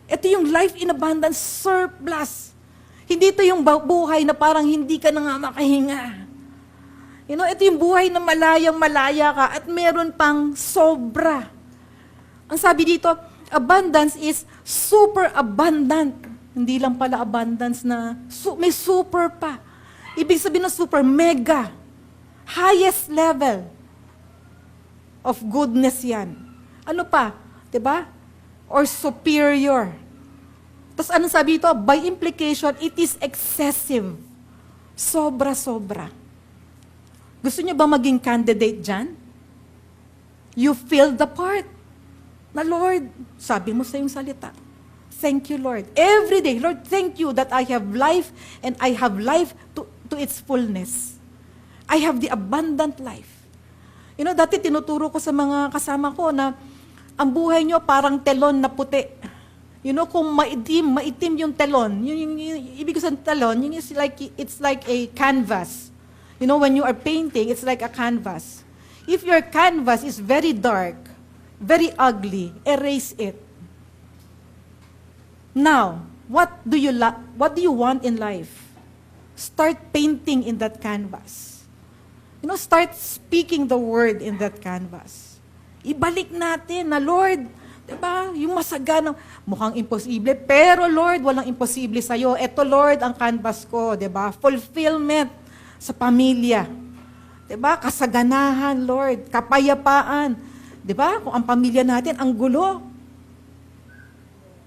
Ito yung life in abundance, surplus. Hindi ito yung buhay na parang hindi ka na nga makahinga. Ito yung buhay na malayang-malaya ka at meron pang sobra. Ang sabi dito, abundance is super abundant. Hindi lang pala abundance na may super pa. Ibig sabihin ng super, mega. Highest level of goodness yan. Ano pa? Diba? Or superior. Tapos anong sabi ito? By implication, it is excessive. Sobra-sobra. Gusto niyo ba maging candidate dyan? You feel the part. Na Lord, sabi mo sa iyong salita, thank you, Lord. Every day, Lord, thank you that I have life and I have life to its fullness. I have the abundant life. Dati tinuturo ko sa mga kasama ko na ang buhay nyo parang telon na puti. Kung maitim yung telon, yung ibig sabihin ng telon, it's like a canvas. When you are painting, it's like a canvas. If your canvas is very dark, very ugly, erase it. Now, what do you want in life? Start painting in that canvas. Start speaking the word in that canvas. Ibalik natin na, Lord, diba, yung masaganang, mukhang imposible, pero Lord, walang imposible sa'yo. Ito, Lord, ang canvas ko, diba? Fulfillment sa pamilya. Diba? Kasaganahan, Lord. Kapayapaan. Diba? Kung ang pamilya natin, ang gulo.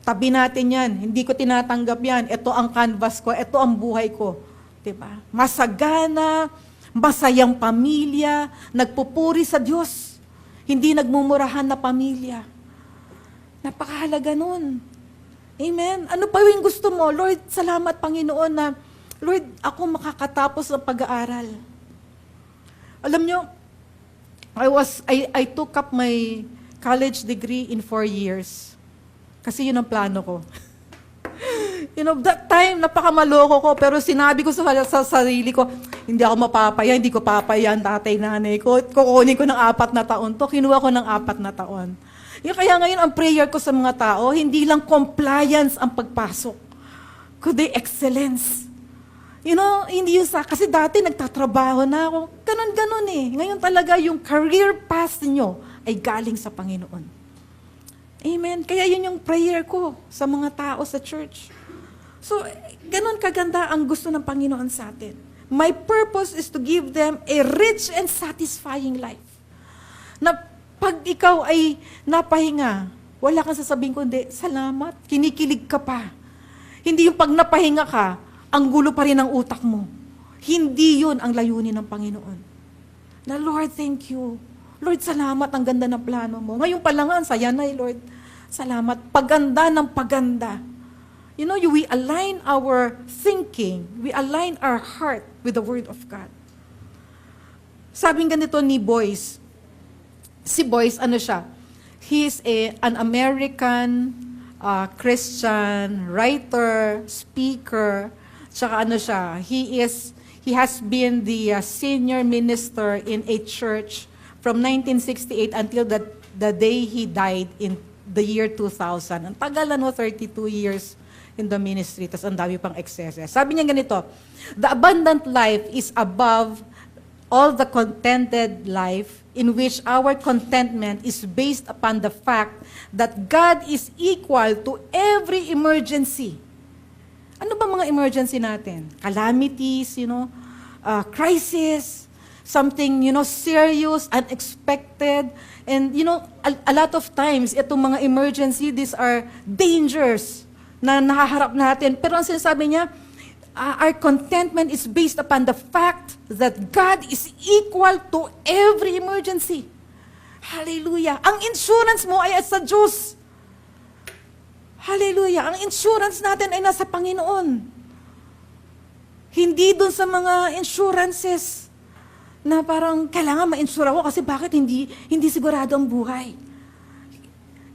Tabi natin yan. Hindi ko tinatanggap yan. Ito ang canvas ko. Ito ang buhay ko. Diba? Masagana, masayang pamilya, nagpupuri sa Diyos. Hindi nagmumurahan na pamilya. Napakahalaga nun. Amen? Ano pa yung gusto mo? Lord, salamat Panginoon na, Lord, ako makakatapos ng pag-aaral. Alam nyo, I took up my college degree in 4 years. Kasi yun ang plano ko. That time, napakamaloko ko, pero sinabi ko sa sarili ko, hindi ako mapapaya, hindi ko papaya ang tatay, nanay ko. Kukunin ko ng 4 na taon to. Kinuha ko ng 4 na taon. Kaya ngayon, ang prayer ko sa mga tao, hindi lang compliance ang pagpasok, kundi excellence. Hindi yun kasi dati nagtatrabaho na ako. Ganon eh. Ngayon talaga yung career path nyo ay galing sa Panginoon. Amen. Kaya yun yung prayer ko sa mga tao sa church. So, ganon kaganda ang gusto ng Panginoon sa atin. My purpose is to give them a rich and satisfying life. Na pag ikaw ay napahinga, wala kang sasabihin kundi, salamat, kinikilig ka pa. Hindi yung pag napahinga ka, ang gulo pa rin ang utak mo. Hindi yun ang layunin ng Panginoon. Na Lord, thank you. Lord, salamat, ang ganda ng plano mo. Ngayon pa lang, saya na Lord. Salamat. Paganda ng paganda. We align our thinking, we align our heart with the Word of God. Sabing ganito ni Boyce, si Boyce, ano siya? He's an American Christian writer, speaker, tsaka ano siya, he has been the senior minister in a church from 1968 until the day he died in the year 2000. Ang tagal 32 years in the ministry, tas ang dami pang excesses. Sabi niya ganito, the abundant life is above all the contented life in which our contentment is based upon the fact that God is equal to every emergency. Ano ba mga emergency natin? Calamities, crisis, something, serious, unexpected. And, a lot of times, itong mga emergency, these are dangers na nahaharap natin. Pero ang sinasabi niya, our contentment is based upon the fact that God is equal to every emergency. Hallelujah. Ang insurance mo ay sa Diyos. Hallelujah. Ang insurance natin ay nasa Panginoon. Hindi dun sa mga insurances na parang kailangan ma-insure ako kasi bakit hindi sigurado ang buhay.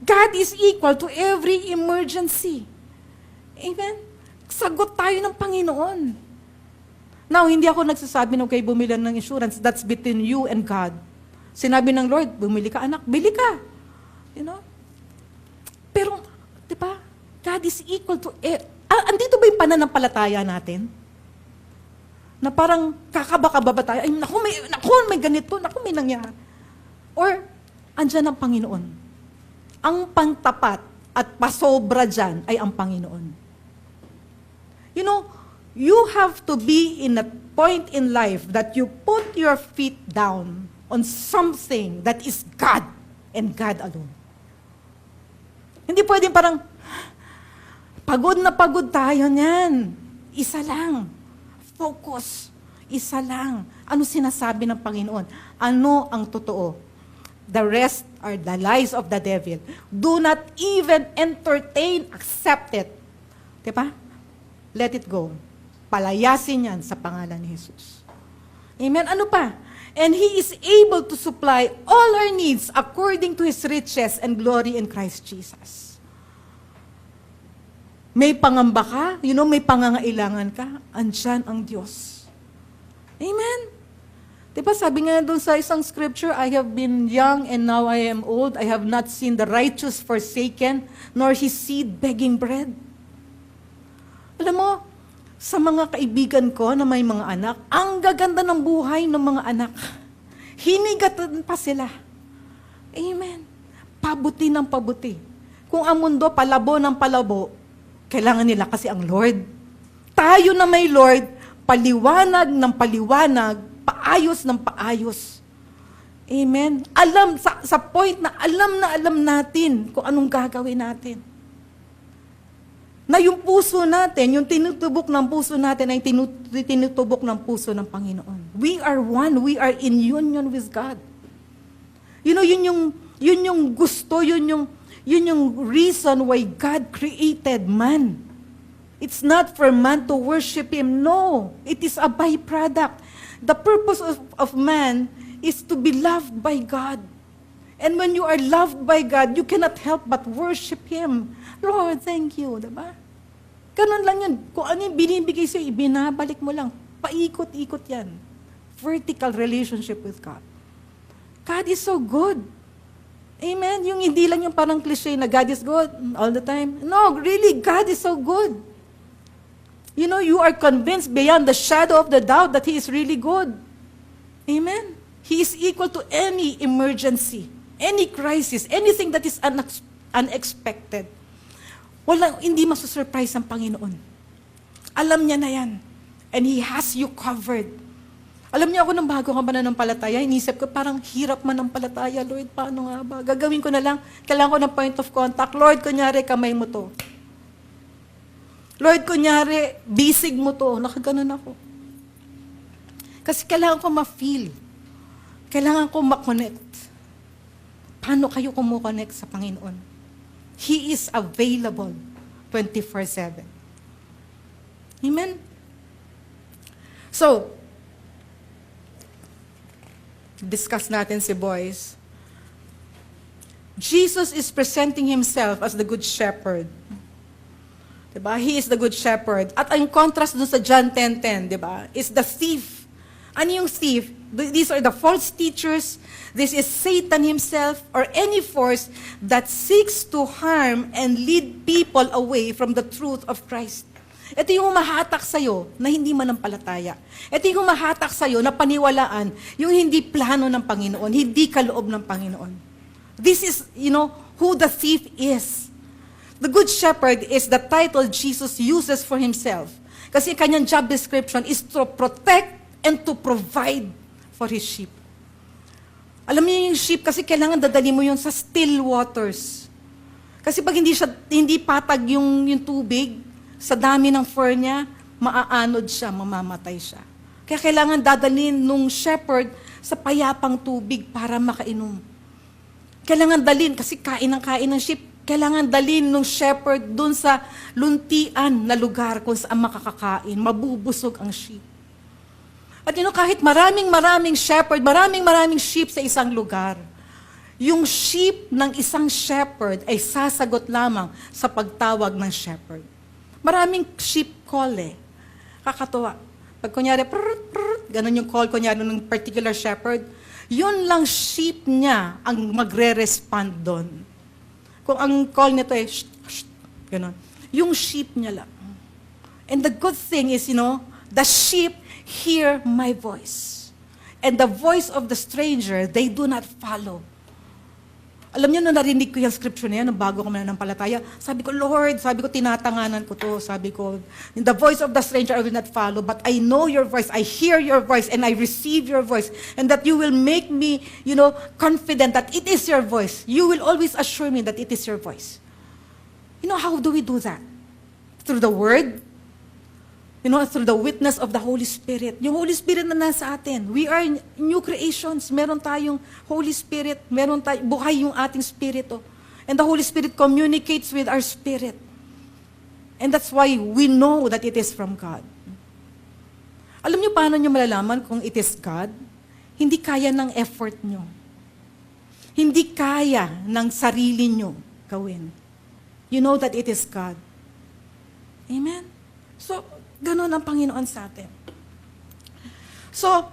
God is equal to every emergency. Amen? Sagot tayo ng Panginoon. Now, hindi ako nagsasabi na kayo bumili ng insurance. That's between you and God. Sinabi ng Lord, bumili ka anak, bili ka. You know? Pero, di ba? God is equal to... andito ba yung pananampalataya natin? Na parang kakaba-kaba ba tayo? Ay, naku, may ganito, naku, may nangyari. Or, andyan ang Panginoon. Ang pangtapat at pasobra dyan ay ang Panginoon. You know, you have to be in a point in life that you put your feet down on something that is God and God alone. Hindi pwedeng parang, pagod na pagod tayo niyan. Isa lang. Focus. Isa lang. Ano sinasabi ng Panginoon? Ano ang totoo? The rest are the lies of the devil. Do not even entertain, accept it. Diba? Let it go. Palayasin yan sa pangalan ni Jesus. Amen? Ano pa? And He is able to supply all our needs according to His riches and glory in Christ Jesus. May pangamba ka, may pangangailangan ka, andyan ang Diyos. Amen? Diba sabi nga doon sa isang scripture, I have been young and now I am old. I have not seen the righteous forsaken, nor his seed begging bread. Alam mo, sa mga kaibigan ko na may mga anak, ang gaganda ng buhay ng mga anak. Hinigatan pa sila. Amen. Pabuti ng pabuti. Kung ang mundo palabo ng palabo, kailangan nila kasi ang Lord. Tayo na may Lord, paliwanag ng paliwanag, paayos ng paayos. Amen. Alam, sa point na alam natin kung anong gagawin natin. Na yung puso natin, yung tinutubok ng puso natin ay tinutubok ng puso ng Panginoon. We are one. We are in union with God. Yun yung gusto, yun yung reason why God created man. It's not for man to worship Him. No, it is a byproduct. The purpose of man is to be loved by God. And when you are loved by God, you cannot help but worship Him. Lord, thank you. Diba? Ganun lang yun. Kung ano yung binibigay sa'yo, ibinabalik mo lang. Paikot-ikot yan. Vertical relationship with God. God is so good. Amen? Yung hindi lang yung parang cliche na God is good all the time. No, really, God is so good. You are convinced beyond the shadow of the doubt that He is really good. Amen? He is equal to any emergency, any crisis, anything that is unexpected. Hindi masusurprise ang Panginoon. Alam niya na yan. And He has you covered. Alam niyo ako nung bago ka mananampalataya, inisip ko parang hirap manampalataya, Lord, paano nga ba? Gagawin ko na lang, kailangan ko ng point of contact. Lord, kunyari, kamay mo to. Lord, kunyari, bisig mo to. Nakaganon ako. Kasi kailangan ko ma-feel. Kailangan ko ma-connect. Paano kayo kumukonect sa Panginoon? He is available 24/7. Amen? So, discuss natin si Boyce. Jesus is presenting Himself as the Good Shepherd. Diba? He is the Good Shepherd. At ang contrast dun sa John 10:10, diba? Is the thief. Ano yung thief? These are the false teachers. This is Satan himself or any force that seeks to harm and lead people away from the truth of Christ. Ito yung humahatak sa'yo na hindi manampalataya. Ito yung humahatak sa'yo na paniwalaan yung hindi plano ng Panginoon, hindi kaloob ng Panginoon. This is, who the thief is. The Good Shepherd is the title Jesus uses for Himself. Kasi kanyang job description is to protect and to provide for His sheep. Alam niyo yung sheep, kasi kailangan dadali mo yun sa still waters. Kasi pag hindi patag yung tubig, sa dami ng fur niya, maaanod siya, mamamatay siya. Kaya kailangan dadalhin nung shepherd sa payapang tubig para makainom. Kailangan dalhin kasi kain ng sheep. Kailangan dalhin ng shepherd dun sa luntian na lugar kung saan makakakain, mabubusog ang sheep. At kahit maraming shepherd, maraming sheep sa isang lugar, yung sheep ng isang shepherd ay sasagot lamang sa pagtawag ng shepherd. Maraming sheep call Kakatuwa. Pag kunyari, prrrt, prrrt, ganun yung call kunyari ng particular shepherd, yun lang sheep niya ang magre-respond doon. Kung ang call nito shh, shh, ganun. Yung sheep niya lang. And the good thing is, the sheep hear my voice. And the voice of the stranger, they do not follow. Alam niyo, nung narinig ko yung scripture na yan, nung bago ko mananampalataya, sabi ko, Lord, tinatanganan ko to, sabi ko, in the voice of the stranger, I will not follow, but I know your voice, I hear your voice, and I receive your voice, and that you will make me, confident that it is your voice. You will always assure me that it is your voice. How do we do that? Through the Word, through the witness of the Holy Spirit. Yung Holy Spirit na nasa atin. We are new creations. Meron tayong Holy Spirit. Buhay yung ating spirito. And the Holy Spirit communicates with our spirit. And that's why we know that it is from God. Alam niyo paano niyo malalaman kung it is God? Hindi kaya ng effort niyo. Hindi kaya ng sarili niyo gawin. You know that it is God. Amen? So, ganun ang Panginoon sa atin. So,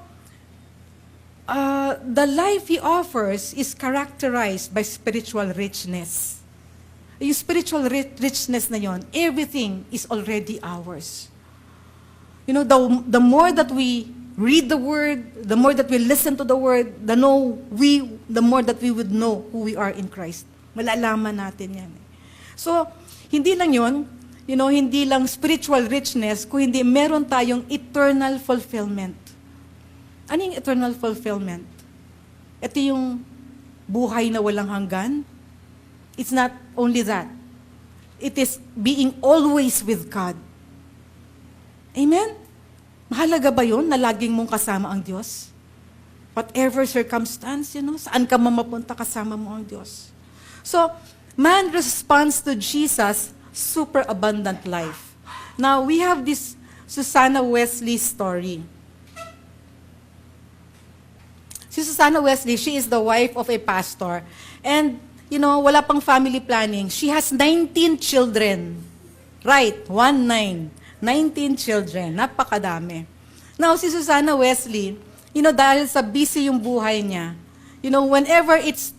the life He offers is characterized by spiritual richness. Yung spiritual richness na yon, everything is already ours. The more that we read the Word, the more that we listen to the Word, the more that we would know who we are in Christ. Malalaman natin yan. So, hindi lang yon, hindi lang spiritual richness, kung hindi meron tayong eternal fulfillment. Ano yung eternal fulfillment? Ito yung buhay na walang hanggan. It's not only that. It is being always with God. Amen? Mahalaga ba yun na laging mong kasama ang Diyos? Whatever circumstance, saan ka mapunta kasama mo ang Diyos. So, man responds to Jesus' super abundant life. Now, we have this Susanna Wesley story. Si Susanna Wesley, she is the wife of a pastor. And, wala pang family planning. She has 19 children. Right, 19. 19 children. Napakadami. Now, si Susanna Wesley, dahil sa busy yung buhay niya, whenever it's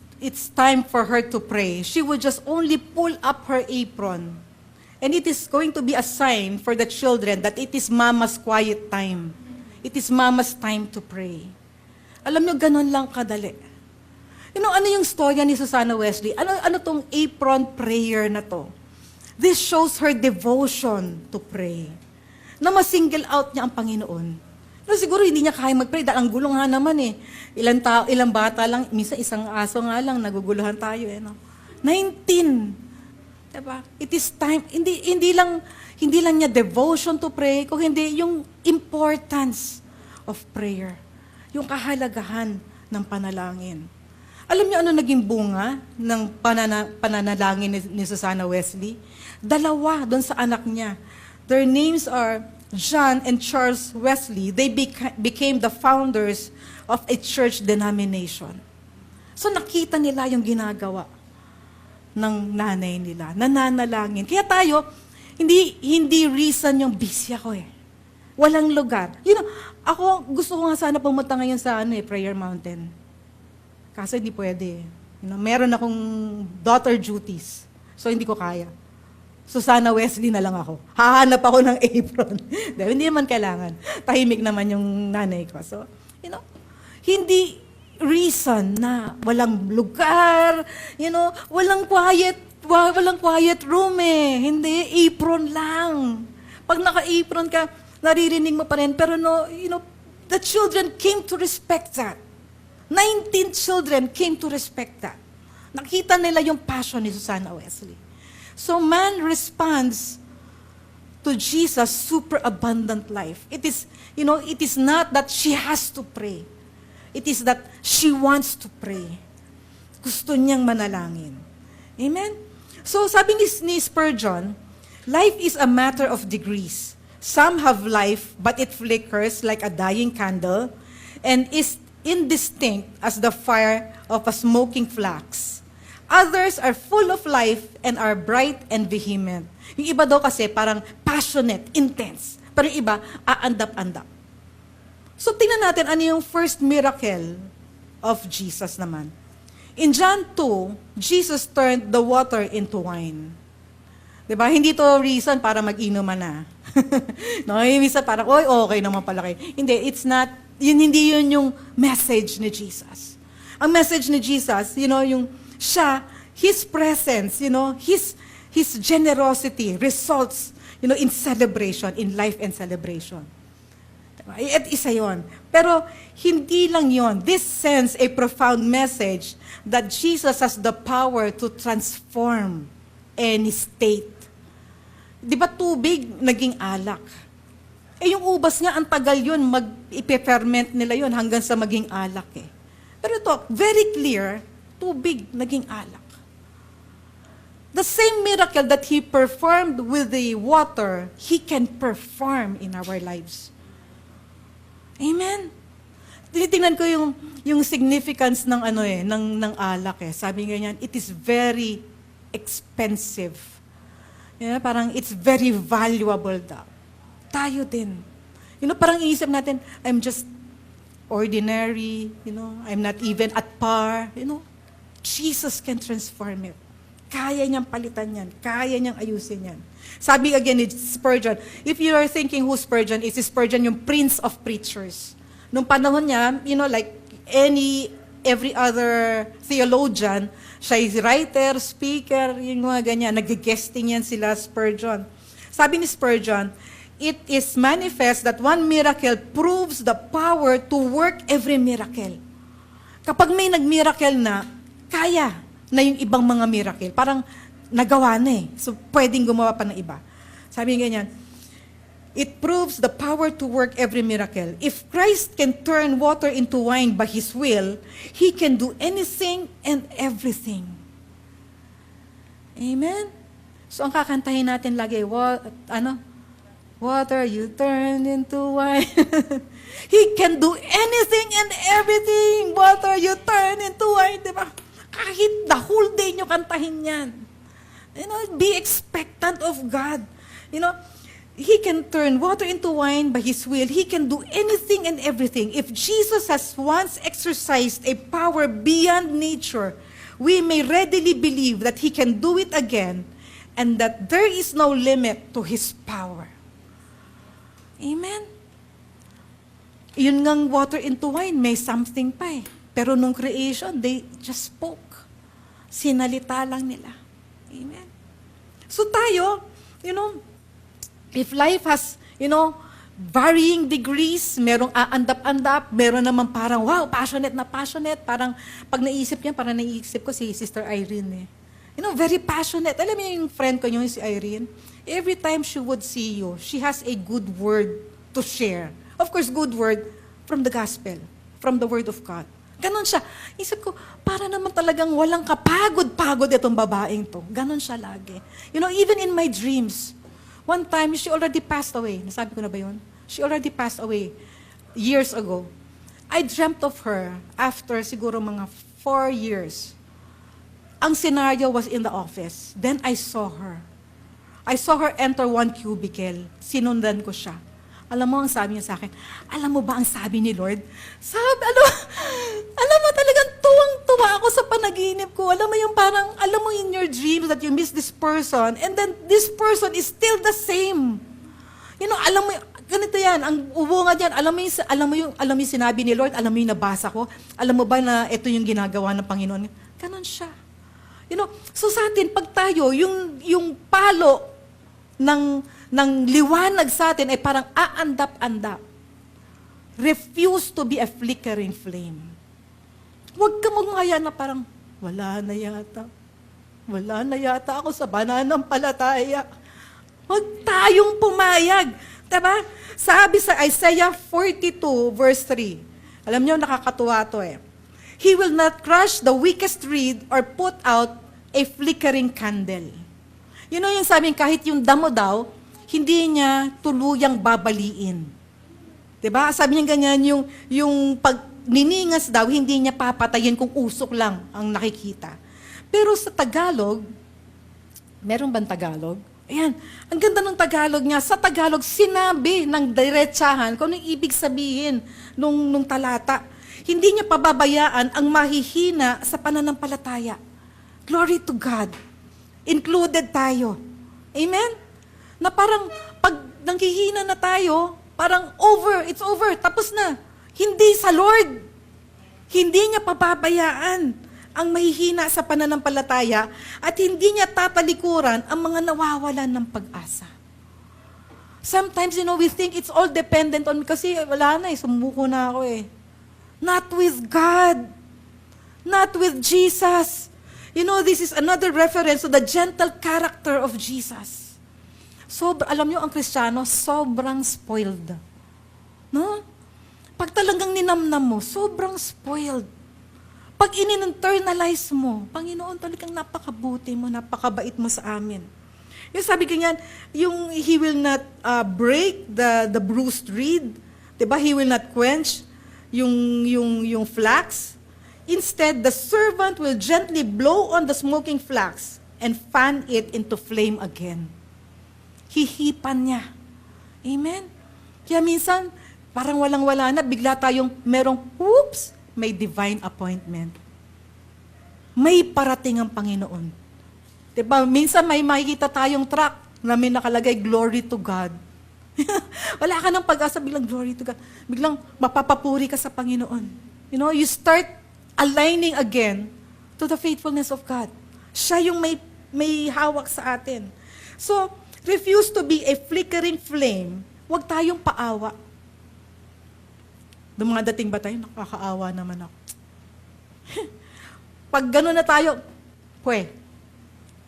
time for her to pray, she would just only pull up her apron. And it is going to be a sign for the children that it is mama's quiet time. It is mama's time to pray. Alam niyo, ganun lang kadali. Ano yung storya ni Susanna Wesley? Ano tong apron prayer na to? This shows her devotion to pray. Na ma-single out niya ang Panginoon. Siguro hindi niya kaya mag-pray dahil ang gulong nga naman Ilang bata lang, minsan isang aso nga lang, naguguluhan tayo 19. Diba? It is time, hindi lang niya devotion to pray, kung hindi yung importance of prayer. Yung kahalagahan ng panalangin. Alam niyo ano naging bunga ng pananalangin ni Susanna Wesley? 2 doon sa anak niya. Their names are John and Charles Wesley. They became the founders of a church denomination. So nakita nila yung ginagawa ng nanay nila, nananalangin. Kaya tayo, hindi reason yung busy ako Walang lugar. Ako gusto ko nga sana pumunta ngayon sa Prayer Mountain. Kaso hindi pwede. Meron akong daughter duties. So hindi ko kaya. Susanna Wesley na lang ako. Hahanap ako ng apron. Hindi naman kailangan. Tahimik naman yung nanay ko. So, hindi reason na walang lugar, walang quiet room Hindi, apron lang. Pag naka-apron ka, naririnig mo pa rin. Pero the children came to respect that. 19 children came to respect that. Nakita nila yung passion ni Susanna Wesley. So man responds to Jesus' super abundant life. It is not that she has to pray. It is that she wants to pray. Gusto niyang manalangin. Amen? So sabi ni Spurgeon, life is a matter of degrees. Some have life, but it flickers like a dying candle and is indistinct as the fire of a smoking flax. Others are full of life and are bright and vehement. Yung iba daw kasi parang passionate, intense. Pero yung iba, aandap-andap. So tingnan natin ano yung first miracle of Jesus naman. In John 2, Jesus turned the water into wine. Diba? Hindi to reason para mag-inuman na. No, minsan parang, oy, okay naman pala kayo. Hindi, it's not, hindi yun yung message ni Jesus. Ang message ni Jesus, yung siya, His presence, His generosity results, in celebration, in life and celebration. Diba? At isa yun. Pero hindi lang yon. This sends a profound message that Jesus has the power to transform any state. Di ba tubig naging alak? Yung ubas nga, ang tagal yun, ipe-ferment nila yun hanggang sa maging alak eh. Pero ito, very clear, tubig naging alak. The same miracle that He performed with the water, He can perform in our lives. Amen? Tinitingnan ko yung significance ng ng alak eh. Sabi nga niyan, it is very expensive. Parang it's very valuable daw. Tayo din. Parang iisip natin, I'm just ordinary, I'm not even at par. Jesus can transform it. Kaya niyang palitan yan. Kaya niyang ayusin yan. Sabi again ni Spurgeon, if you are thinking who Spurgeon is, Spurgeon yung prince of preachers. Nung panahon niya, like every other theologian, siya is writer, speaker, yung mga ganyan. Nag-guesting yan sila Spurgeon. Sabi ni Spurgeon, it is manifest that one miracle proves the power to work every miracle. Kapag may nag-miracle na, kaya na yung ibang mga miracle. Parang nagawa na eh. So, pwedeng gumawa pa ng iba. Sabi nga ganyan, it proves the power to work every miracle. If Christ can turn water into wine by His will, He can do anything and everything. Amen? So, ang kakantahin natin lagi, water you turn into wine. He can do anything and everything. Water you turn into wine. Diba? Kahit the whole day nyo kantahin yan. Be expectant of God. He can turn water into wine by His will. He can do anything and everything. If Jesus has once exercised a power beyond nature, we may readily believe that He can do it again and that there is no limit to His power. Amen? Yun ngang water into wine, may something pa eh. Pero nung creation, they just spoke. Sinalita lang nila. Amen? So tayo, if life has, varying degrees, merong aandap-andap, meron naman parang, wow, passionate na passionate. Parang, pag naisip niya, parang naisip ko si Sister Irene eh. Very passionate. Alam mo yung friend ko yung si Irene? Every time she would see you, she has a good word to share. Of course, good word from the gospel, from the word of God. Ganon siya. Isip ko, para naman talagang walang kapagod-pagod itong babaeng to. Ganon siya lagi. Even in my dreams, one time, she already passed away. Nasabi ko na ba yun? She already passed away years ago. I dreamt of her after siguro mga 4 years. Ang scenario was in the office. Then I saw her. I saw her enter one cubicle. Sinundan ko siya. Alam mo, ang sabi niya sa akin, alam mo ba ang sabi ni Lord? Alam mo talagang tuwang-tuwa ako sa panaginip ko. Alam mo yung parang, alam mo in your dreams that you miss this person, and then this person is still the same. Alam mo, ganito yan, ang ubunga dyan, alam mo yung sinabi ni Lord, alam mo yung nabasa ko, alam mo ba na ito yung ginagawa ng Panginoon? Ganon siya. So sa atin, pag tayo, yung palo ng liwanag sa atin ay parang aandap-andap. Refuse to be a flickering flame. Huwag ka magmaya na parang, wala na yata ako sa pananampalataya. Huwag tayong pumayag. Diba? Sabi sa Isaiah 42 verse 3, alam niyo, nakakatuwa to eh. He will not crush the weakest reed or put out a flickering candle. Yung sabi, kahit yung damo daw, hindi niya tuluyang babaliin. Diba? Sabi niya ganyan, yung pag niningas daw, hindi niya papatayin kung usok lang ang nakikita. Pero sa Tagalog, meron bang Tagalog? Ayan, ang ganda ng Tagalog niya. Sa Tagalog, sinabi ng diretsahan kung anong ibig sabihin nung talata. Hindi niya pababayaan ang mahihina sa pananampalataya. Glory to God. Included tayo. Amen? Na parang, pag nanghihina na tayo, parang it's over, tapos na. Hindi sa Lord. Hindi niya pababayaan ang mahihina sa pananampalataya at hindi niya tatalikuran ang mga nawawalan ng pag-asa. Sometimes, we think it's all dependent on me kasi wala na sumuko na ako Not with God. Not with Jesus. This is another reference to the gentle character of Jesus. Alam niyo, ang Kristiyano, sobrang spoiled. No? Pag talagang ninamnam mo, sobrang spoiled. Pag in-internalize mo, Panginoon, talagang napakabuti mo, napakabait mo sa amin. Yung sabi ganyan, He will not break the bruised reed, diba? He will not quench yung flax. Instead, the servant will gently blow on the smoking flax and fan it into flame again. Hihipan niya. Amen? Kaya minsan, parang walang-wala na, bigla tayong merong, may divine appointment. May parating ang Panginoon. Diba? Minsan may makikita tayong truck na may nakalagay, glory to God. Wala ka ng pag-asa, biglang glory to God. Biglang mapapapuri ka sa Panginoon. You start aligning again to the faithfulness of God. Siya yung may hawak sa atin. So, refuse to be a flickering flame. Huwag tayong paawa. Dumadating ba tayo? Nakakaawa naman ako. Pag gano'n na tayo,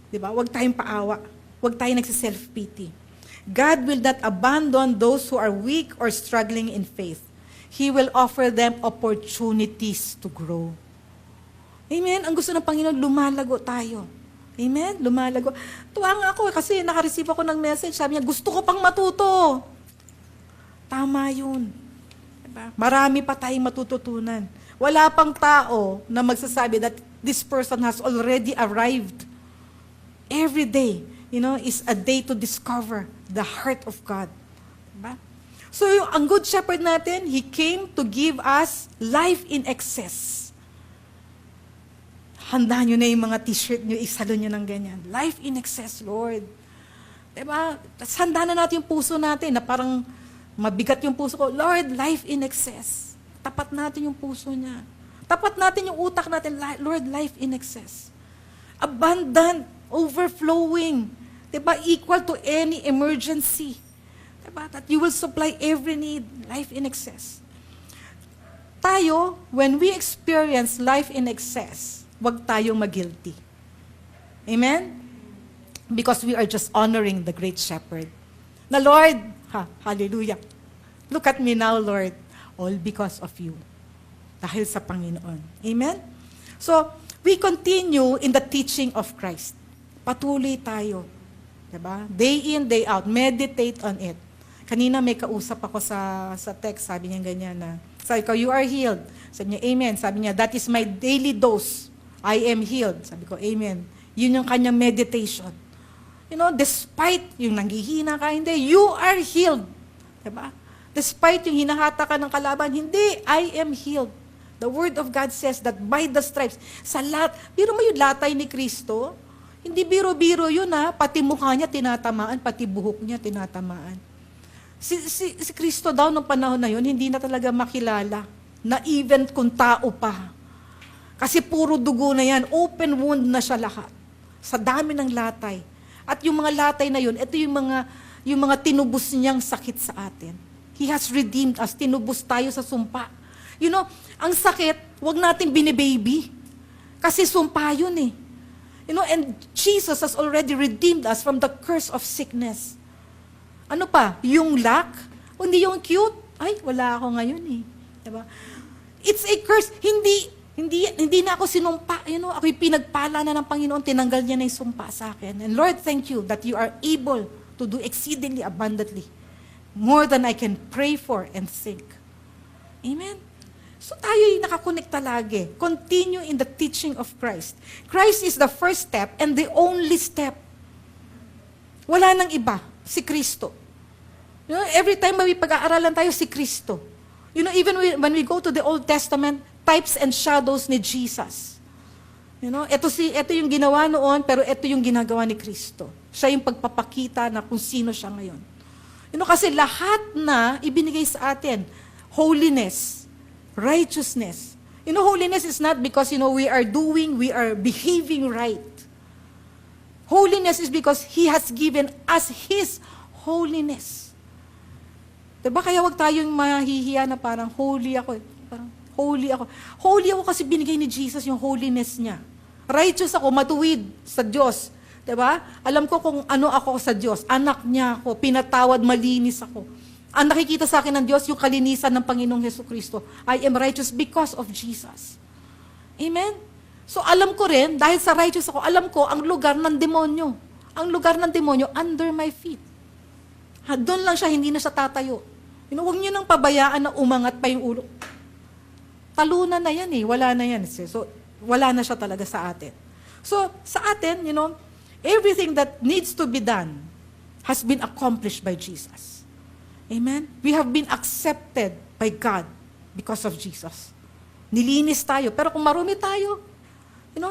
diba? Huwag tayong paawa. Huwag tayong nagsiself-pity. God will not abandon those who are weak or struggling in faith. He will offer them opportunities to grow. Amen? Ang gusto ng Panginoon, lumalago tayo. Amen? Lumalago. Tuwa nga ako kasi nakareceive ako ng message. Sabi niya, gusto ko pang matuto. Tama yun. Marami pa tayong matututunan. Wala pang tao na magsasabi that this person has already arrived. Every day, is a day to discover the heart of God. Diba? So, ang Good Shepherd natin, He came to give us life in excess. Handa nyo na yung mga t-shirt nyo, isalo nyo ng ganyan. Life in excess, Lord. Diba? Tapos handa na natin yung puso natin na parang mabigat yung puso ko. Lord, life in excess. Tapat natin yung puso niya. Tapat natin yung utak natin. Lord, life in excess. Abundant, overflowing. Diba? Equal to any emergency. Diba? That you will supply every need. Life in excess. Tayo, when we experience life in excess, wag tayong mag-guilty. Amen? Because we are just honoring the great shepherd. Na Lord, hallelujah. Look at me now, Lord. All because of you. Dahil sa Panginoon. Amen? So, we continue in the teaching of Christ. Patuloy tayo. Diba? Day in, day out. Meditate on it. Kanina may kausap ako sa text. Sabi niya ganyan na, sabi ko, you are healed. Sabi niya, amen. Sabi niya, that is my daily dose. I am healed. Sabi ko, amen. Yun yung kanyang meditation. Despite yung nanghihina ka, hindi, you are healed. Diba? Despite yung hinahata ka ng kalaban, hindi, I am healed. The Word of God says that by the stripes, sa lahat, biro mo yung latay ni Kristo, hindi biro-biro yun pati mukha niya tinatamaan, pati buhok niya tinatamaan. Si Kristo daw nung panahon na yun, hindi na talaga makilala, na even kung tao pa. Kasi puro dugo na yan, open wound na siya lahat. Sa dami ng latay. At yung mga latay na yun, ito yung mga tinubos niyang sakit sa atin. He has redeemed us. Tinubos tayo sa sumpa. Ang sakit, wag nating binibaby. Kasi sumpa yun and Jesus has already redeemed us from the curse of sickness. Ano pa? Yung lack? Hindi yung cute? Ay, wala ako ngayon Diba? It's a curse. Hindi na ako ako sinumpa, ako'y pinagpala na ng Panginoon, tinanggal niya na yung sumpa sa akin. And Lord, thank you that you are able to do exceedingly abundantly, more than I can pray for and think. Amen? So tayo'y nakakonekta lagi. Continue in the teaching of Christ. Christ is the first step and the only step. Wala nang iba, si Kristo. Every time may pag-aaralan tayo, si Kristo. Even when we go to the Old Testament, types and shadows ni Jesus. Ito yung ginawa noon, pero ito yung ginagawa ni Kristo. Siya yung pagpapakita na kung sino siya ngayon. Kasi lahat na ibinigay sa atin, holiness, righteousness. Holiness is not because, we are behaving right. Holiness is because He has given us His holiness. Diba? Kaya wag tayong mahihiya na parang holy ako. Parang holy ako. Holy ako kasi binigay ni Jesus yung holiness niya. Righteous ako, matuwid sa Diyos. Diba? Alam ko kung ano ako sa Diyos. Anak niya ako, pinatawad, malinis ako. Ang nakikita sa akin ng Diyos, yung kalinisan ng Panginoong Jesucristo. I am righteous because of Jesus. Amen? So alam ko rin, dahil sa righteous ako, alam ko ang lugar ng demonyo. Ang lugar ng demonyo, under my feet. Doon lang siya, hindi na siya tatayo. Huwag niyo nang pabayaan na umangat pa yung ulo. Talunan na yan wala na yan. So, wala na siya talaga sa atin. So, sa atin, everything that needs to be done has been accomplished by Jesus. Amen? We have been accepted by God because of Jesus. Nilinis tayo. Pero kung marumi tayo,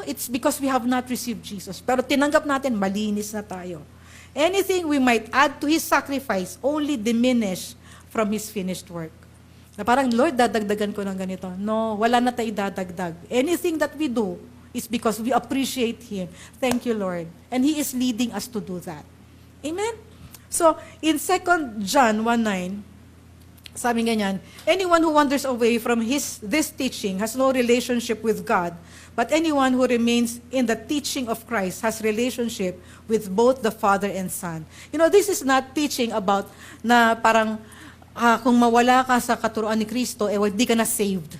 it's because we have not received Jesus. Pero tinanggap natin, malinis na tayo. Anything we might add to His sacrifice only diminish from His finished work. Na parang, Lord, dadagdagan ko ng ganito. No, wala na tayo dadagdag. Anything that we do is because we appreciate Him. Thank you, Lord. And He is leading us to do that. Amen? So, in 2 John 1:9, sabi ganyan, anyone who wanders away from this teaching has no relationship with God, but anyone who remains in the teaching of Christ has relationship with both the Father and Son. This is not teaching about na parang kung mawala ka sa katuruan ni Kristo, di ka na saved.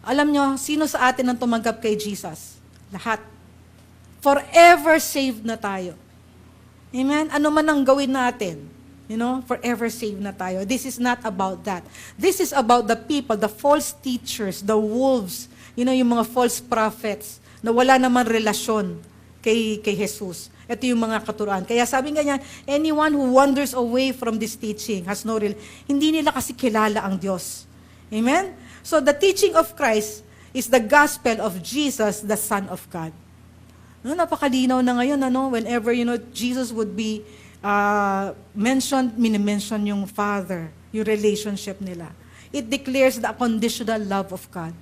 Alam nyo, sino sa atin ang tumanggap kay Jesus? Lahat. Forever saved na tayo. Amen? Ano man ang gawin natin, forever saved na tayo. This is not about that. This is about the people, the false teachers, the wolves, yung mga false prophets na wala naman relasyon kay Jesus. Ito yung mga katuruan. Kaya sabi nga niya, anyone who wanders away from this teaching has no real, hindi nila kasi kilala ang Diyos. Amen? So the teaching of Christ is the gospel of Jesus, the Son of God. Napakalinaw na ngayon, whenever, Jesus would be mentioned, minimension yung Father, yung relationship nila. It declares the unconditional love of God.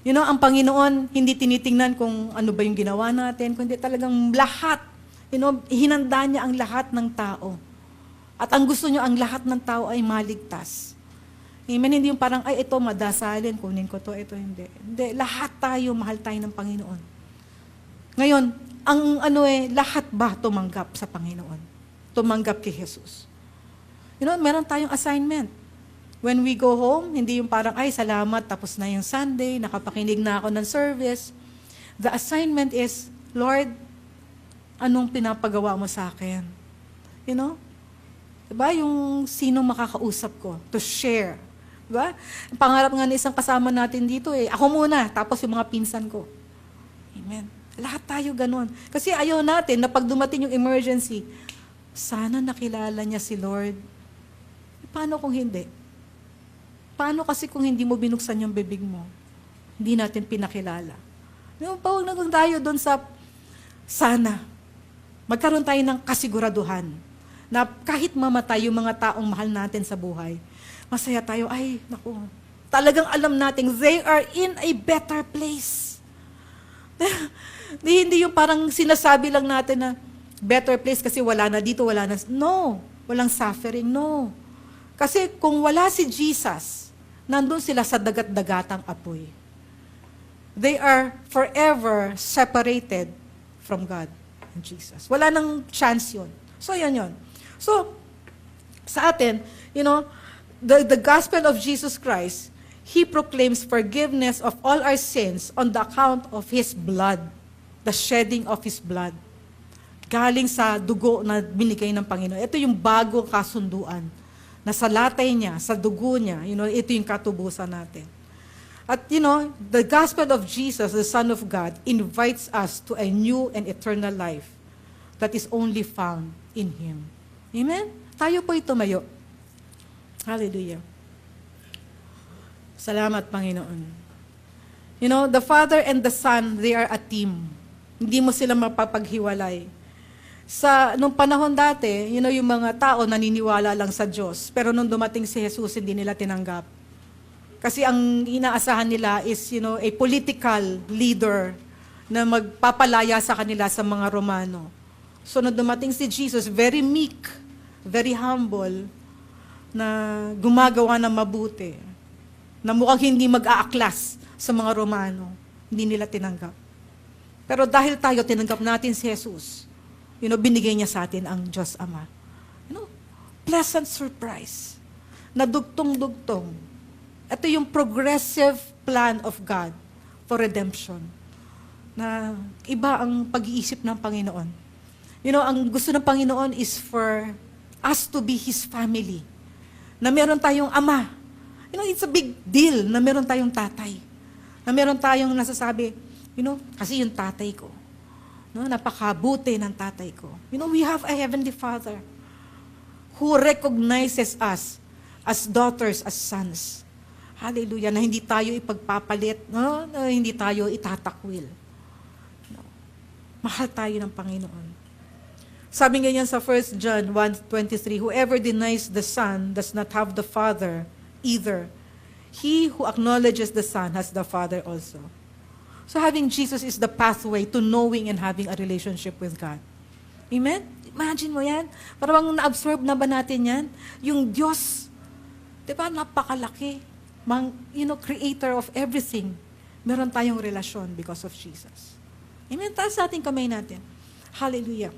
Ang Panginoon, hindi tinitingnan kung ano ba yung ginawa natin, kundi talagang lahat. Hinanda niya ang lahat ng tao. At ang gusto niyo, ang lahat ng tao ay maligtas. Amen? Hindi yung parang, ay, ito, madasalin, kunin ko to, ito, hindi. Hindi, lahat tayo, mahal tayo ng Panginoon. Ngayon, ang lahat ba tumanggap sa Panginoon? Tumanggap kay Jesus. Meron tayong assignment. When we go home, hindi yung parang, ay, salamat, tapos na yung Sunday, nakapakinig na ako ng service. The assignment is, Lord, anong pinapagawa mo sa akin? Diba? Yung sino makakausap ko to share. Diba? Pangarap nga ng isang kasama natin dito ako muna, tapos yung mga pinsan ko. Amen. Lahat tayo ganun. Kasi ayaw natin na pag dumating yung emergency, sana nakilala niya si Lord. Paano kung hindi? Paano kasi kung hindi mo binuksan yung bibig mo? Hindi natin pinakilala. Pawag na tayo doon sa sana. Magkaroon tayo ng kasiguraduhan na kahit mamatay yung mga taong mahal natin sa buhay, masaya tayo, ay, naku, talagang alam natin, they are in a better place. Hindi yung parang sinasabi lang natin na better place kasi wala na dito, wala na. No, walang suffering, no. Kasi kung wala si Jesus, nandun sila sa dagat-dagatang apoy. They are forever separated from God and Jesus. Wala nang chance yun. So, yun. So, sa atin, the gospel of Jesus Christ, He proclaims forgiveness of all our sins on the account of His blood, the shedding of His blood. Galing sa dugo na binigay ng Panginoon. Ito yung bagong kasunduan na sa latay niya, sa dugo niya, ito yung katubusan natin. At the gospel of Jesus, the Son of God, invites us to a new and eternal life that is only found in Him. Amen? Tayo po'y tumayo. Hallelujah. Salamat, Panginoon. The Father and the Son, they are a team. Hindi mo sila mapapaghiwalay. Nung panahon dati, yung mga tao naniniwala lang sa Diyos. Pero nung dumating si Jesus, hindi nila tinanggap. Kasi ang inaasahan nila is, a political leader na magpapalaya sa kanila sa mga Romano. So nung dumating si Jesus, very meek, very humble, na gumagawa ng mabuti, na mukhang hindi mag-aaklas sa mga Romano. Hindi nila tinanggap. Pero dahil tayo, tinanggap natin si Jesus, binigay niya sa atin ang Diyos Ama. Pleasant surprise. Na dugtong-dugtong. Ito yung progressive plan of God for redemption. Na iba ang pag-iisip ng Panginoon. Ang gusto ng Panginoon is for us to be His family. Na meron tayong ama. It's a big deal na meron tayong tatay. Na meron tayong nasasabi, kasi yung tatay ko. Napakabuti ng tatay ko. We have a Heavenly Father who recognizes us as daughters, as sons. Hallelujah, na hindi tayo ipagpapalit, na hindi tayo itatakwil. Mahal tayo ng Panginoon. Sabi nga niyan sa 1 John 1:23, whoever denies the Son does not have the Father either. He who acknowledges the Son has the Father also. So having Jesus is the pathway to knowing and having a relationship with God. Amen? Imagine mo yan. Parang na-absorb na ba natin yan? Yung Diyos, di ba, napakalaki. Creator of everything. Meron tayong relasyon because of Jesus. Amen? Taas sa ating kamay natin. Hallelujah.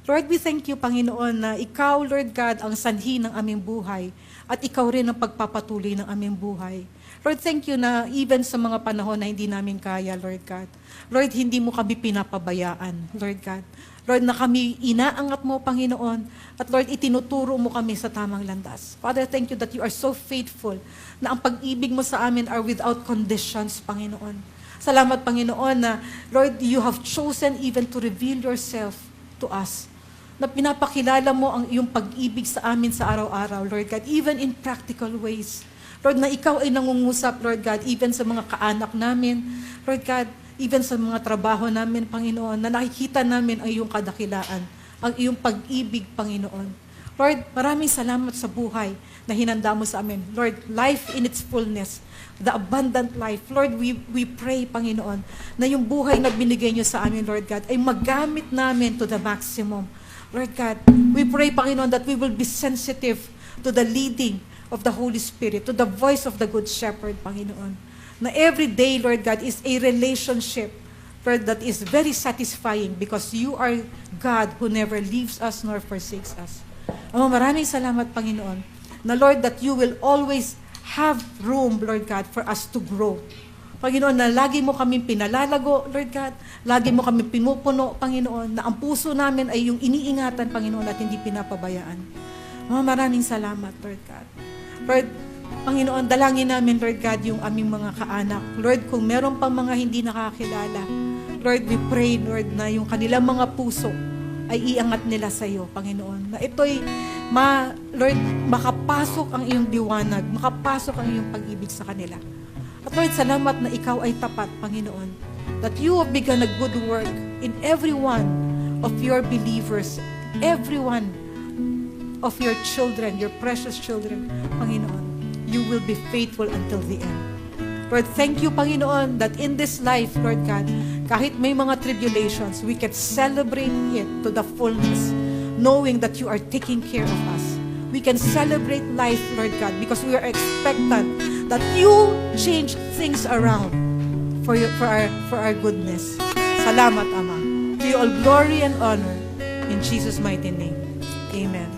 Lord, we thank you, Panginoon, na Ikaw, Lord God, ang sanhi ng aming buhay at Ikaw rin ang pagpapatuloy ng aming buhay. Lord, thank you na even sa mga panahon na hindi namin kaya, Lord God. Lord, hindi mo kami pinapabayaan, Lord God. Lord, na kami inaangat mo, Panginoon, at Lord, itinuturo mo kami sa tamang landas. Father, thank you that you are so faithful, na ang pag-ibig mo sa amin are without conditions, Panginoon. Salamat, Panginoon, na Lord, you have chosen even to reveal yourself to us. Na pinapakilala mo ang iyong pag-ibig sa amin sa araw-araw, Lord God, even in practical ways. Lord, na ikaw ay nangungusap, Lord God, even sa mga kaanak namin, Lord God, even sa mga trabaho namin, Panginoon, na nakikita namin ang iyong kadakilaan, ang iyong pag-ibig, Panginoon. Lord, maraming salamat sa buhay na hinanda mo sa amin. Lord, life in its fullness, the abundant life. Lord, we pray, Panginoon, na yung buhay na binigay niyo sa amin, Lord God, ay magamit namin to the maximum. Lord God, we pray, Panginoon, that we will be sensitive to the leading of the Holy Spirit, to the voice of the Good Shepherd, Panginoon. Na every day, Lord God, is a relationship, Lord, that is very satisfying because you are God who never leaves us nor forsakes us. Maraming salamat, Panginoon, na Lord, that you will always have room, Lord God, for us to grow. Panginoon, na lagi mo kami pinalalago, Lord God, lagi mo kami pinupuno, Panginoon, na ang puso namin ay yung iniingatan, Panginoon, at hindi pinapabayaan. Maraming salamat, Lord God. Lord, Panginoon, dalangin namin, Lord God, yung aming mga kaanak. Lord, kung meron pang mga hindi nakakilala, Lord, we pray, Lord, na yung kanilang mga puso ay iangat nila sa iyo, Panginoon. Na ito'y, Lord, makapasok ang iyong diwanag, makapasok ang iyong pag-ibig sa kanila. At Lord, salamat na ikaw ay tapat, Panginoon, that you have begun a good work in every one of your believers, every one of your children, your precious children, Panginoon. You will be faithful until the end. Lord, thank you, Panginoon, that in this life, Lord God, kahit may mga tribulations, we can celebrate it to the fullness, knowing that you are taking care of us. We can celebrate life, Lord God, because we are expectant that you change things around for our goodness. Salamat, Ama. To you all glory and honor in Jesus' mighty name. Amen.